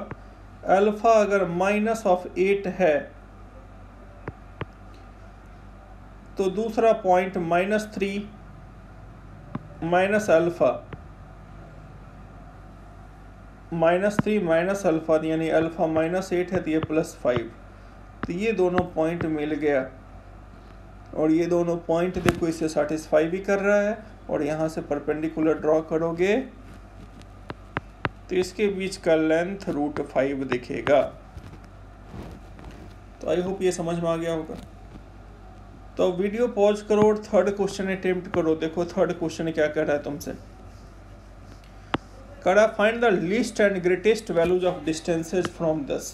अल्फा अगर -8 है तो दूसरा पॉइंट -3 - अल्फा, -3 - अल्फा, यानी अल्फा -8 है तो ये +5। तो ये दोनों पॉइंट मिल गया, और ये दोनों पॉइंट देखो इसे सेटिस्फाई भी कर रहा है। और यहाँ से परपेंडिकुलर ड्रॉ करोगे तो इसके बीच का लेंथ √5 दिखेगा। तो आई होप ये समझ में आ गया होगा। तो वीडियो पॉज करो और थर्ड क्वेश्चन अटेम्प्ट करो। देखो थर्ड क्वेश्चन क्या कर रहा है तुमसे, करा find the least and greatest values of distances from this.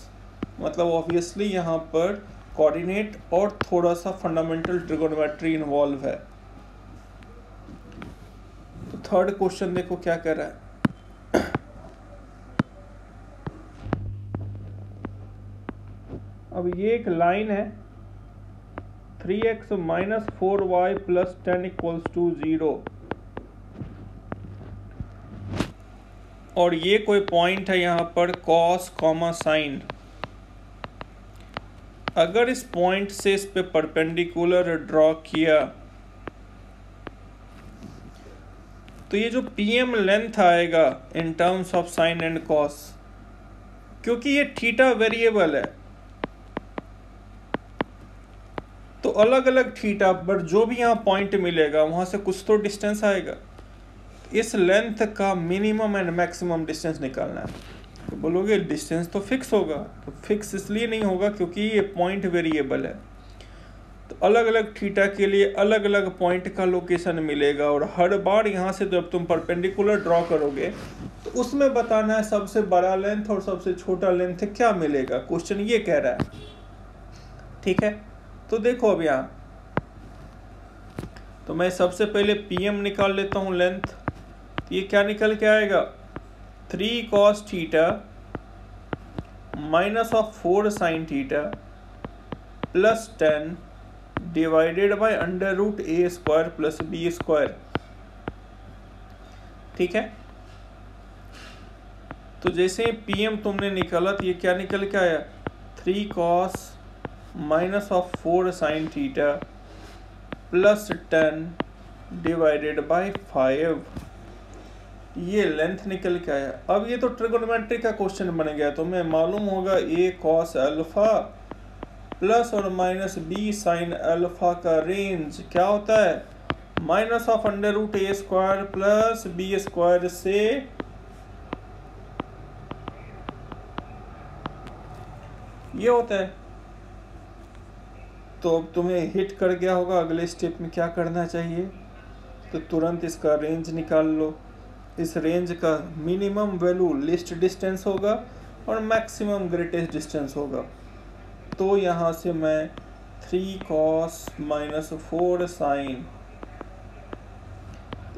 मतलब ऑब्वियसली यहाँ पर कोऑर्डिनेट और थोड़ा सा फंडामेंटल ट्रिगोनोमेट्री इन्वॉल्व है। तो थर्ड क्वेश्चन देखो क्या कर रहा है, अब ये एक लाइन है 3x - 4y + 10 = 0, और ये कोई पॉइंट है यहाँ पर cos, sin। अगर इस पॉइंट से इस पे परपेंडिकुलर ड्रॉ किया तो ये जो PM लेंथ आएगा in terms of sine and cos, क्योंकि ये थीटा वेरिएबल है तो अलग अलग थीटा पर जो भी यहाँ पॉइंट मिलेगा वहां से कुछ तो डिस्टेंस आएगा। इस लेंथ का मिनिमम एंड मैक्सिमम डिस्टेंस निकालना है। तो बोलोगे डिस्टेंस तो फिक्स होगा, तो फिक्स इसलिए नहीं होगा क्योंकि ये पॉइंट वेरिएबल है। तो अलग अलग थीटा के लिए अलग अलग पॉइंट का लोकेशन मिलेगा और हर बार यहाँ से जब तुम परपेंडिकुलर ड्रॉ करोगे तो उसमें बताना है सबसे बड़ा लेंथ और सबसे छोटा लेंथ क्या मिलेगा। क्वेश्चन ये कह रहा है, ठीक है। तो देखो अब यहाँ तो मैं सबसे पहले PM निकाल लेता हूँ लेंथ। तो ये क्या निकल के आएगा, 3 cos theta minus of 4 sin theta plus 10 divided by under root A square plus B square, ठीक है। तो जैसे ही PM तुमने निकाला तो ये क्या निकल के आया, 3 cos minus of 4 sin theta plus 10 divided bye 5, ये लेंथ निकल के आया। अब ये तो ट्रिगोनोमेट्री का क्वेश्चन बन गया, तो मैं मालूम होगा A cos अल्फा प्लस और माइनस B sin अल्फा का रेंज क्या होता है, minus of under root A square plus B square से ये होता है। तो अब तुम्हें हिट कर गया होगा, अगले स्टेप में क्या करना चाहिए, तो तुरंत इसका रेंज निकाल लो। इस रेंज का मिनिमम वैल्यू लीस्ट डिस्टेंस होगा और मैक्सिमम ग्रेटेस्ट डिस्टेंस होगा। तो यहाँ से मैं 3 cos माइनस 4 sin,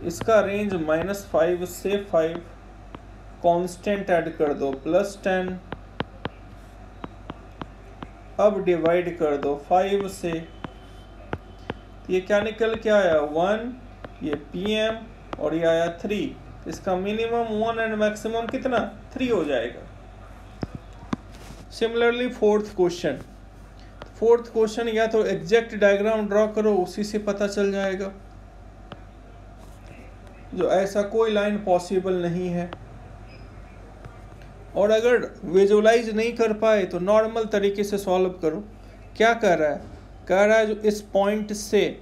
इसका रेंज -5 से 5, कांस्टेंट ऐड कर दो प्लस 10, अब डिवाइड कर दो 5 से, ये क्या निकल के आया 1, ये PM और ये आया 3, इसका मिनिमम 1 एंड मैक्सिमम कितना 3 हो जाएगा। सिमिलरली फोर्थ क्वेश्चन या तो एग्जैक्ट डायग्राम ड्रॉ करो, उसी से पता चल जाएगा। जो ऐसा कोई लाइन पॉसिबल नहीं है, और अगर विजुलाइज नहीं कर पाए तो नॉर्मल तरीके से सॉल्व करो। क्या कह रहा है जो इस पॉइंट से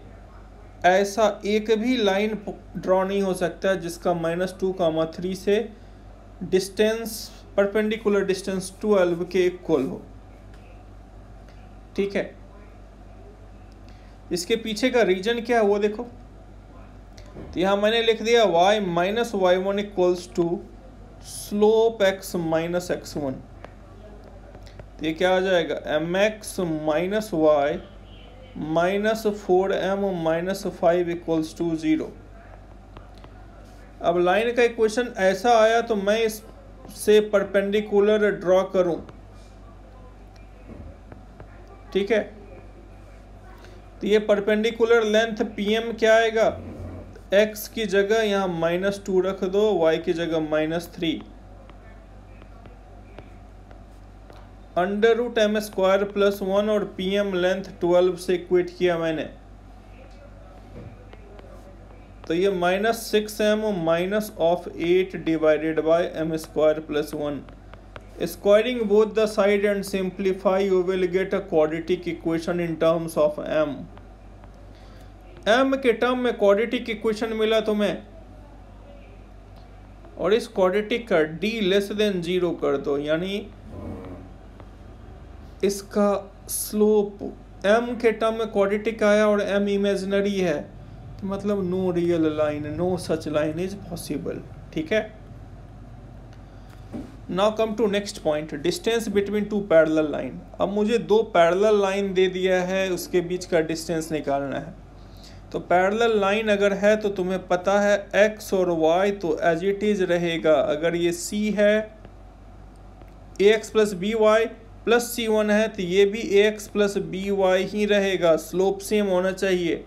ऐसा एक भी लाइन ड्रॉ नहीं हो सकता जिसका -2, 3 से डिस्टेंस परपेंडिकुलर डिस्टेंस 12 के इक्वल हो, ठीक है। इसके पीछे का रीजन क्या है वो देखो। तो यहाँ मैंने लिख दिया y minus y1 equals to slope x minus x1। तो ये क्या आ जाएगा, mx minus y minus 4m minus 5 equals to 0। अब लाइन का इक्वेशन ऐसा आया तो मैं इससे परपेंडिकुलर ड्रॉ करूं, ठीक है। तो ये परपेंडिकुलर लेंथ PM क्या आएगा, x की जगह यहाँ -2 रख दो, y की जगह -3, under root M square plus 1 और PM लेंथ 12 से इक्वेट किया मैंने। तो ये -6m minus of 8 divided by M square plus 1। Squaring both the side and simplify, you will get a quadratic equation in terms of m. m के term में quadratic equation मिला तुम्हें, और इस quadratic का d लेस देन 0 कर दो, यानी इसका स्लोप m के टर्म में quadratic आया और m इमेजिनरी है, तो मतलब no real line, no such line is possible, ठीक है। Now come to next point, distance between two parallel line. अब मुझे दो पैरेलल लाइन दे दिया है, उसके बीच का डिस्टेंस निकालना है। तो पैरेलल लाइन अगर है तो तुम्हें पता है x और y तो एज इट इज रहेगा। अगर ये c है ax plus b y plus c1 है तो ये भी ax प्लस बी वाई ही रहेगा, स्लोप सेम होना चाहिए।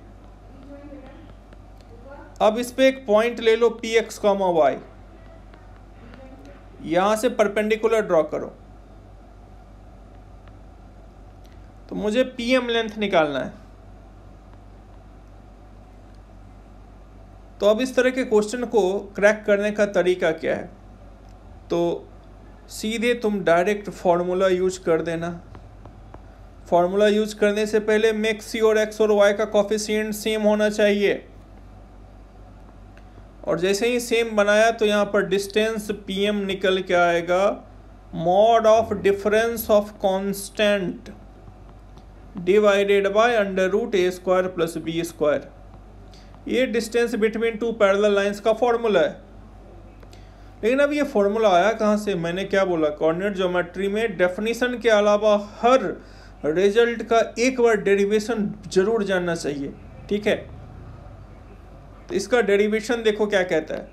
अब इस पे एक पॉइंट ले लो px, y, यहां से परपेंडिकुलर ड्रॉ करो। तो मुझे PM लेंथ निकालना है। तो अब इस तरह के क्वेश्चन को क्रैक करने का तरीका क्या है, तो सीधे तुम डायरेक्ट फार्मूला यूज कर देना। फार्मूला यूज करने से पहले मेक श्योर एक्स और वाई का कोफिशिएंट सेम होना चाहिए, और जैसे ही सेम बनाया तो यहाँ पर डिस्टेंस पीएम निकल के आएगा mod of difference of constant divided by under root a square plus b square. ये distance between two parallel lines का फॉर्मूला है। लेकिन अब ये फॉर्मूला आया कहाँ से? मैंने क्या बोला, कोऑर्डिनेट ज्योमेट्री में डेफिनेशन के अलावा हर रिजल्ट का एक बार डेरिवेशन जरूर जानना चाहिए, ठीक है। तो इसका डेरिवेशन देखो क्या कहता है।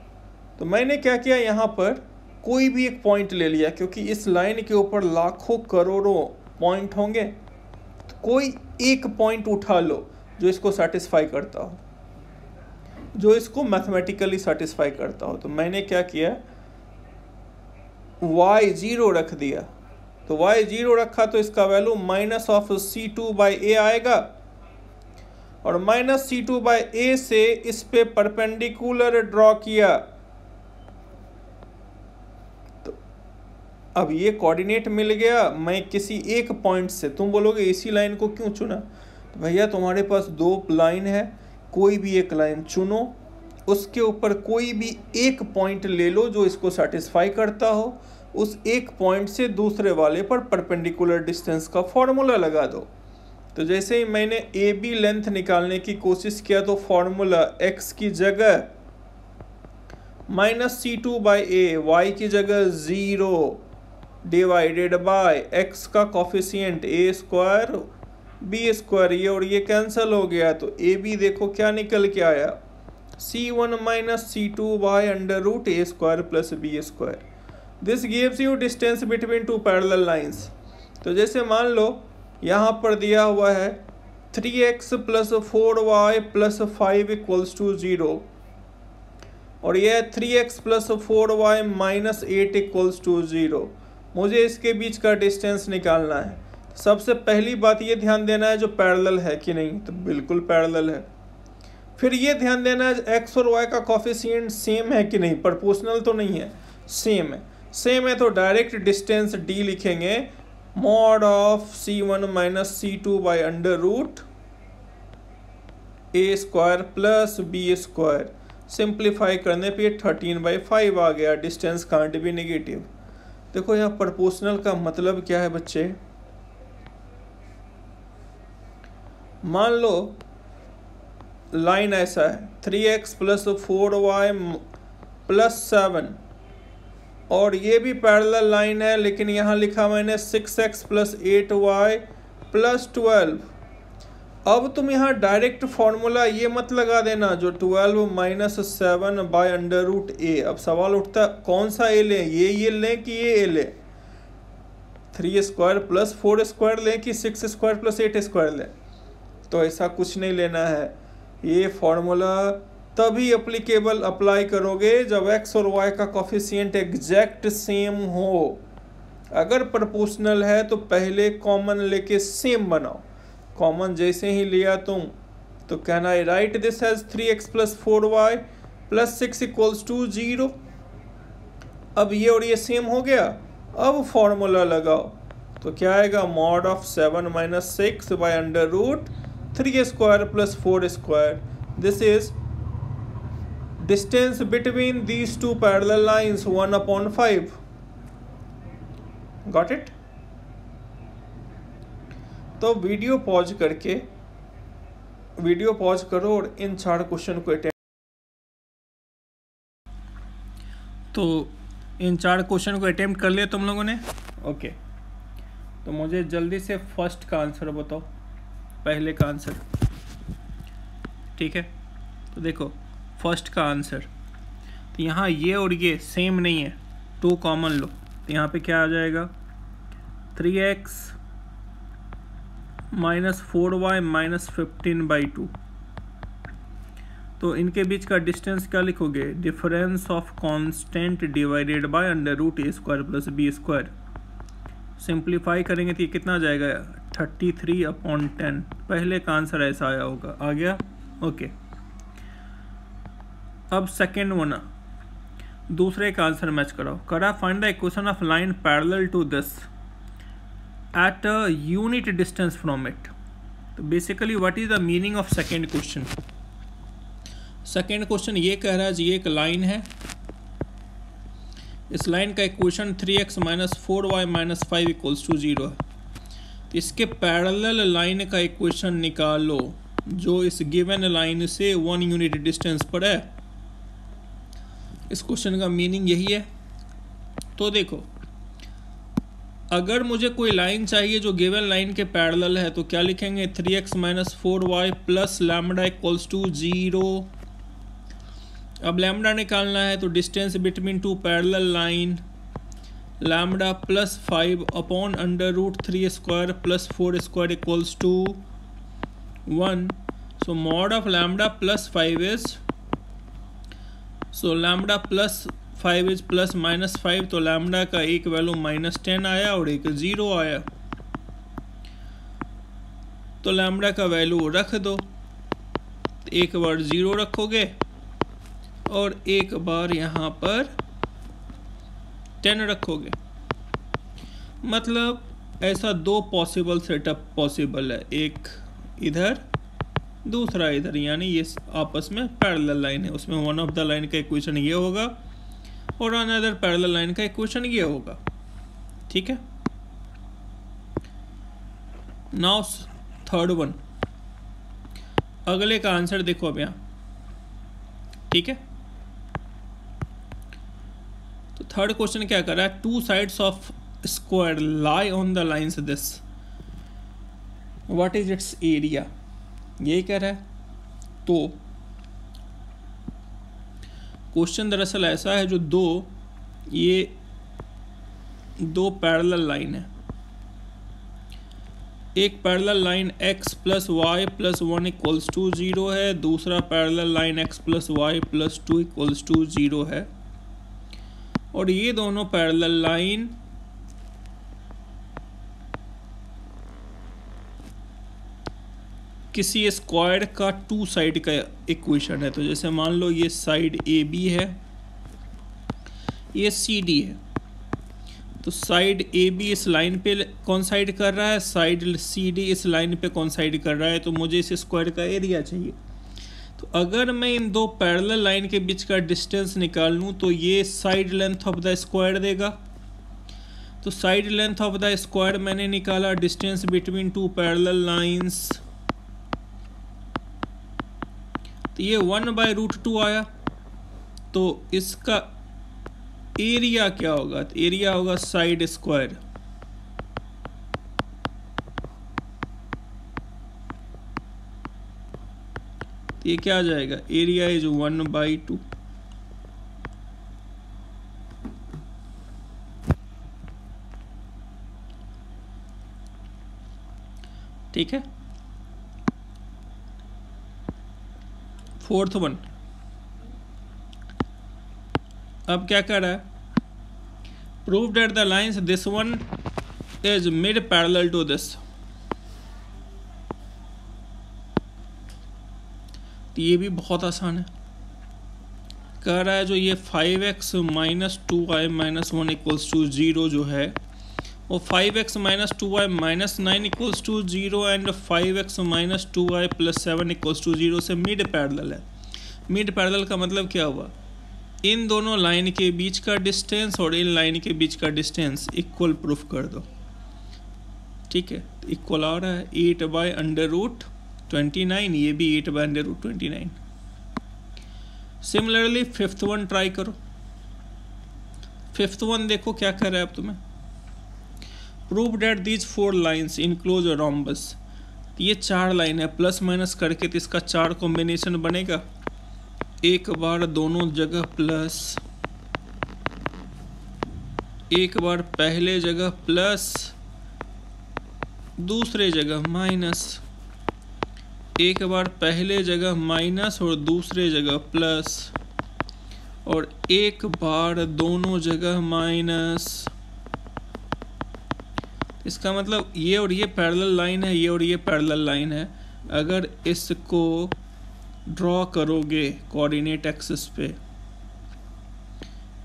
तो मैंने क्या किया, यहाँ पर कोई भी एक पॉइंट ले लिया, क्योंकि इस लाइन के ऊपर लाखों करोड़ों पॉइंट होंगे, तो कोई एक पॉइंट उठा लो जो इसको सेटिस्फाई करता हो, जो इसको मैथमेटिकली सेटिस्फाई करता हो। तो मैंने क्या किया, y0 रख दिया। तो y0 रखा तो इसका वैल्यू माइनस ऑफ c2/a आएगा, और माइनस c2/a से इस पे परपेंडिकुलर ड्रॉ किया। तो अब ये कोऑर्डिनेट मिल गया। मैं किसी एक पॉइंट से, तुम बोलोगे इसी लाइन को क्यों चुना, तो भैया तुम्हारे पास दो लाइन है, कोई भी एक लाइन चुनो, उसके ऊपर कोई भी एक पॉइंट ले लो जो इसको सेटिस्फाई करता हो, उस एक पॉइंट से दूसरे वाले पर परपेंडिकुलर डिस्टेंस का फॉर्मूला लगा दो। तो जैसे ही मैंने ए बी लेंथ निकालने की कोशिश किया तो फॉर्मूला x की जगह माइनस c2/a, y की जगह 0 डिवाइडेड बाय x का coefficient a square b square, ये और ये कैंसिल हो गया। तो ए बी देखो क्या निकल के आया, c1 minus c2 by under root a square plus b square. This gives you distance between two parallel lines. तो जैसे मान लो यहाँ पर दिया हुआ है 3x plus 4y plus 5 equals to 0, और यह 3x plus 4y minus 8 equals to 0। मुझे इसके बीच का डिस्टेंस निकालना है। सबसे पहली बात ये ध्यान देना है जो पैरेलल है कि नहीं, तो बिल्कुल पैरेलल है। फिर ये ध्यान देना है x और y का कोफिशिएंट सेम है कि नहीं, प्रोपोर्शनल तो नहीं है, सेम है। सेम है तो डायरेक्ट डिस्टेंस d लिखेंगे, mod of c1 minus c2 by under root a square plus b square. Simplify करने पे 13/5 आ गया। Distance can't be negative. देखो यहाँ प्रोपोर्शनल का मतलब क्या है बच्चे, मान लो लाइन ऐसा है 3x प्लस 4y प्लस 7, और ये भी पैरेलल लाइन है, लेकिन यहाँ लिखा मैंने 6x प्लस 8y प्लस 12। अब तुम यहाँ डायरेक्ट फॉर्मूला ये मत लगा देना जो 12 माइनस 7 बाय अंडर रूट ए। अब सवाल उठता कौन सा ए लें, ये लें कि ये ए लें, 3 स्क्वायर प्लस 4 स्क्वायर लें कि 6 स्क्वायर प्लस 8 स्क्वायर लें। तो ऐसा कुछ नहीं लेना है। ये फॉर्मूला तभी एप्लीकेबल अप्लाई करोगे जब x और y का कोफिशिएंट एग्जैक्ट सेम हो। अगर प्रोपोर्शनल है तो पहले कॉमन लेके सेम बनाओ। कॉमन जैसे ही लिया तुम तो can I write this as 3x plus 4y plus 6 equals to 0। अब ये और ये सेम हो गया। अब फॉर्मूला लगाओ तो क्या आएगा, mod of 7 minus 6 by under root 3 square plus 4 square. This is distance between these two parallel lines 1/5। Got it? तो वीडियो पॉज करो और इन 4 क्वेश्चन को अटेम्प्ट। तो इन 4 क्वेश्चन को अटेम्प्ट कर लिया तुम लोगों ने, ओके। तो मुझे जल्दी से फर्स्ट का आंसर बताओ, पहले का आंसर, ठीक है। तो देखो फर्स्ट का आंसर, तो यहाँ ये और ये सेम नहीं है, 2 कॉमन लो, तो यहाँ पे क्या आ जाएगा 3x माइनस 4y माइनस 15/2। तो इनके बीच का डिस्टेंस क्या लिखोगे, difference of constant divided by under root a square plus b square. Simplify करेंगे तो ये कितना आ जाएगा 33/10। पहले का आंसर ऐसा आया होगा, आ गया, ओके। अब सेकेंड वन दूसरे का आंसर मैच कराओ। करा find the equation of line parallel to this at a unit distance from it. तो basically what is the meaning of second question. Second question ये कह रहा है जी एक लाइन है, इस लाइन का equation 3x minus 4y minus 5 equals to 0 है। तो इसके पैरेलल लाइन का इक्वेशन निकालो जो इस गिवन लाइन से 1 यूनिट डिस्टेंस पर है। इस क्वेश्चन का मीनिंग यही है। तो देखो, अगर मुझे कोई लाइन चाहिए जो गिवन लाइन के पैरेलल है तो क्या लिखेंगे, 3x minus 4y plus lambda equals to 0। अब लैम्डा निकालना है तो distance between two parallel line lambda plus 5 upon under root 3 square plus 4 square equals to 1। So mod of lambda plus 5 is, so lambda plus 5 is plus minus 5, तो lambda का एक value -10 आया और एक 0 आया। तो लैम्डा का वैल्यू रख दो, एक बार 0 रखोगे और एक बार यहाँ पर 10 रखोगे। मतलब ऐसा दो पॉसिबल सेटअप पॉसिबल है, एक इधर दूसरा इधर, यानी ये आपस में पैरेलल लाइन है। उसमें वन ऑफ द लाइन का इक्वेशन ये होगा और अनदर पैरेलल लाइन का इक्वेशन ये होगा। ठीक है, नाउ थर्ड वन, अगले का आंसर देखो अब यहाँ। ठीक है, तो थर्ड क्वेश्चन क्या कर रहा है, two sides of square lie on the lines this, what is it's area, यही कह रहा है। तो क्वेश्चन दरअसल ऐसा है, जो दो पैरेलल लाइन है, एक parallel line x plus y plus 1 equals to 0 है, दूसरा parallel line x plus y plus 2 equals to 0 है। और ये दोनों पैरेलल लाइन किसी स्क्वायर का टू साइड का इक्वेशन है। तो जैसे मान लो ये साइड ए बी है, ये सी डी है, तो साइड ए बी इस लाइन पे कॉन्साइड कर रहा है, साइड सी डी इस लाइन पे कॉन्साइड कर रहा है। तो मुझे इस स्क्वायर का एरिया चाहिए। तो अगर मैं इन दो पैरेलल लाइन के बीच का डिस्टेंस निकाल लूँ तो ये side length of the square देगा। तो side length of the square मैंने निकाला, distance between two parallel lines, तो ये 1/√2 आया। तो इसका एरिया क्या होगा, तो एरिया होगा साइड स्क्वायर। तो ये क्या आ जाएगा, एरिया इज 1/2। ठीक है, फोर्थ वन, अब क्या कर रहा है, prove that the lines this one is mid parallel to this. तो ये भी बहुत आसान है, कह रहा है जो ये 5x minus 2y minus 1 equals to 0 जो है, वो 5x minus 2y minus 9 equals to 0 and 5x minus 2y plus 7 equals to 0 से मिड पैरेलल है। मिड पैरेलल का मतलब क्या हुआ, इन दोनों लाइन के बीच का डिस्टेंस और इन लाइन के बीच का डिस्टेंस इक्वल प्रूफ कर दो। ठीक है, तो इक्वल आ रहा है 8/√29, ये भी 8/√29। सिमिलरली फिफ्थ वन ट्राई करो। फिफ्थ वन देखो क्या कर रहा है अब तुम्हें, prove that these 4 lines enclose a rhombus. ये 4 लाइन है, प्लस माइनस करके तो इसका 4 कॉम्बिनेशन बनेगा। एक बार दोनों जगह प्लस, एक बार पहले जगह प्लस, दूसरे जगह माइनस, एक बार पहले जगह माइनस और दूसरे जगह प्लस, और एक बार दोनों जगह माइनस। इसका मतलब ये और ये पैरेलल लाइन है, ये और ये पैरेलल लाइन है। अगर इसको ड्रॉ करोगे कोऑर्डिनेट एक्सिस पे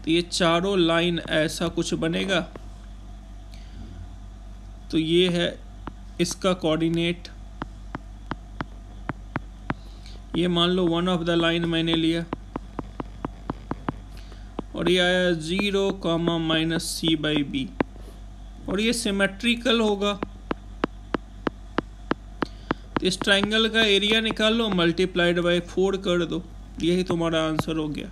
तो ये चारों लाइन ऐसा कुछ बनेगा। तो ये है इसका कोऑर्डिनेट, ये मान लो वन ऑफ द लाइन मैंने लिया और ये आया 0, -c/b और ये सिमेट्रिकल होगा। तो इस ट्राइंगल का एरिया निकाल लो, मल्टीप्लाइड बाय 4 कर दो, यही तुम्हारा आंसर हो गया।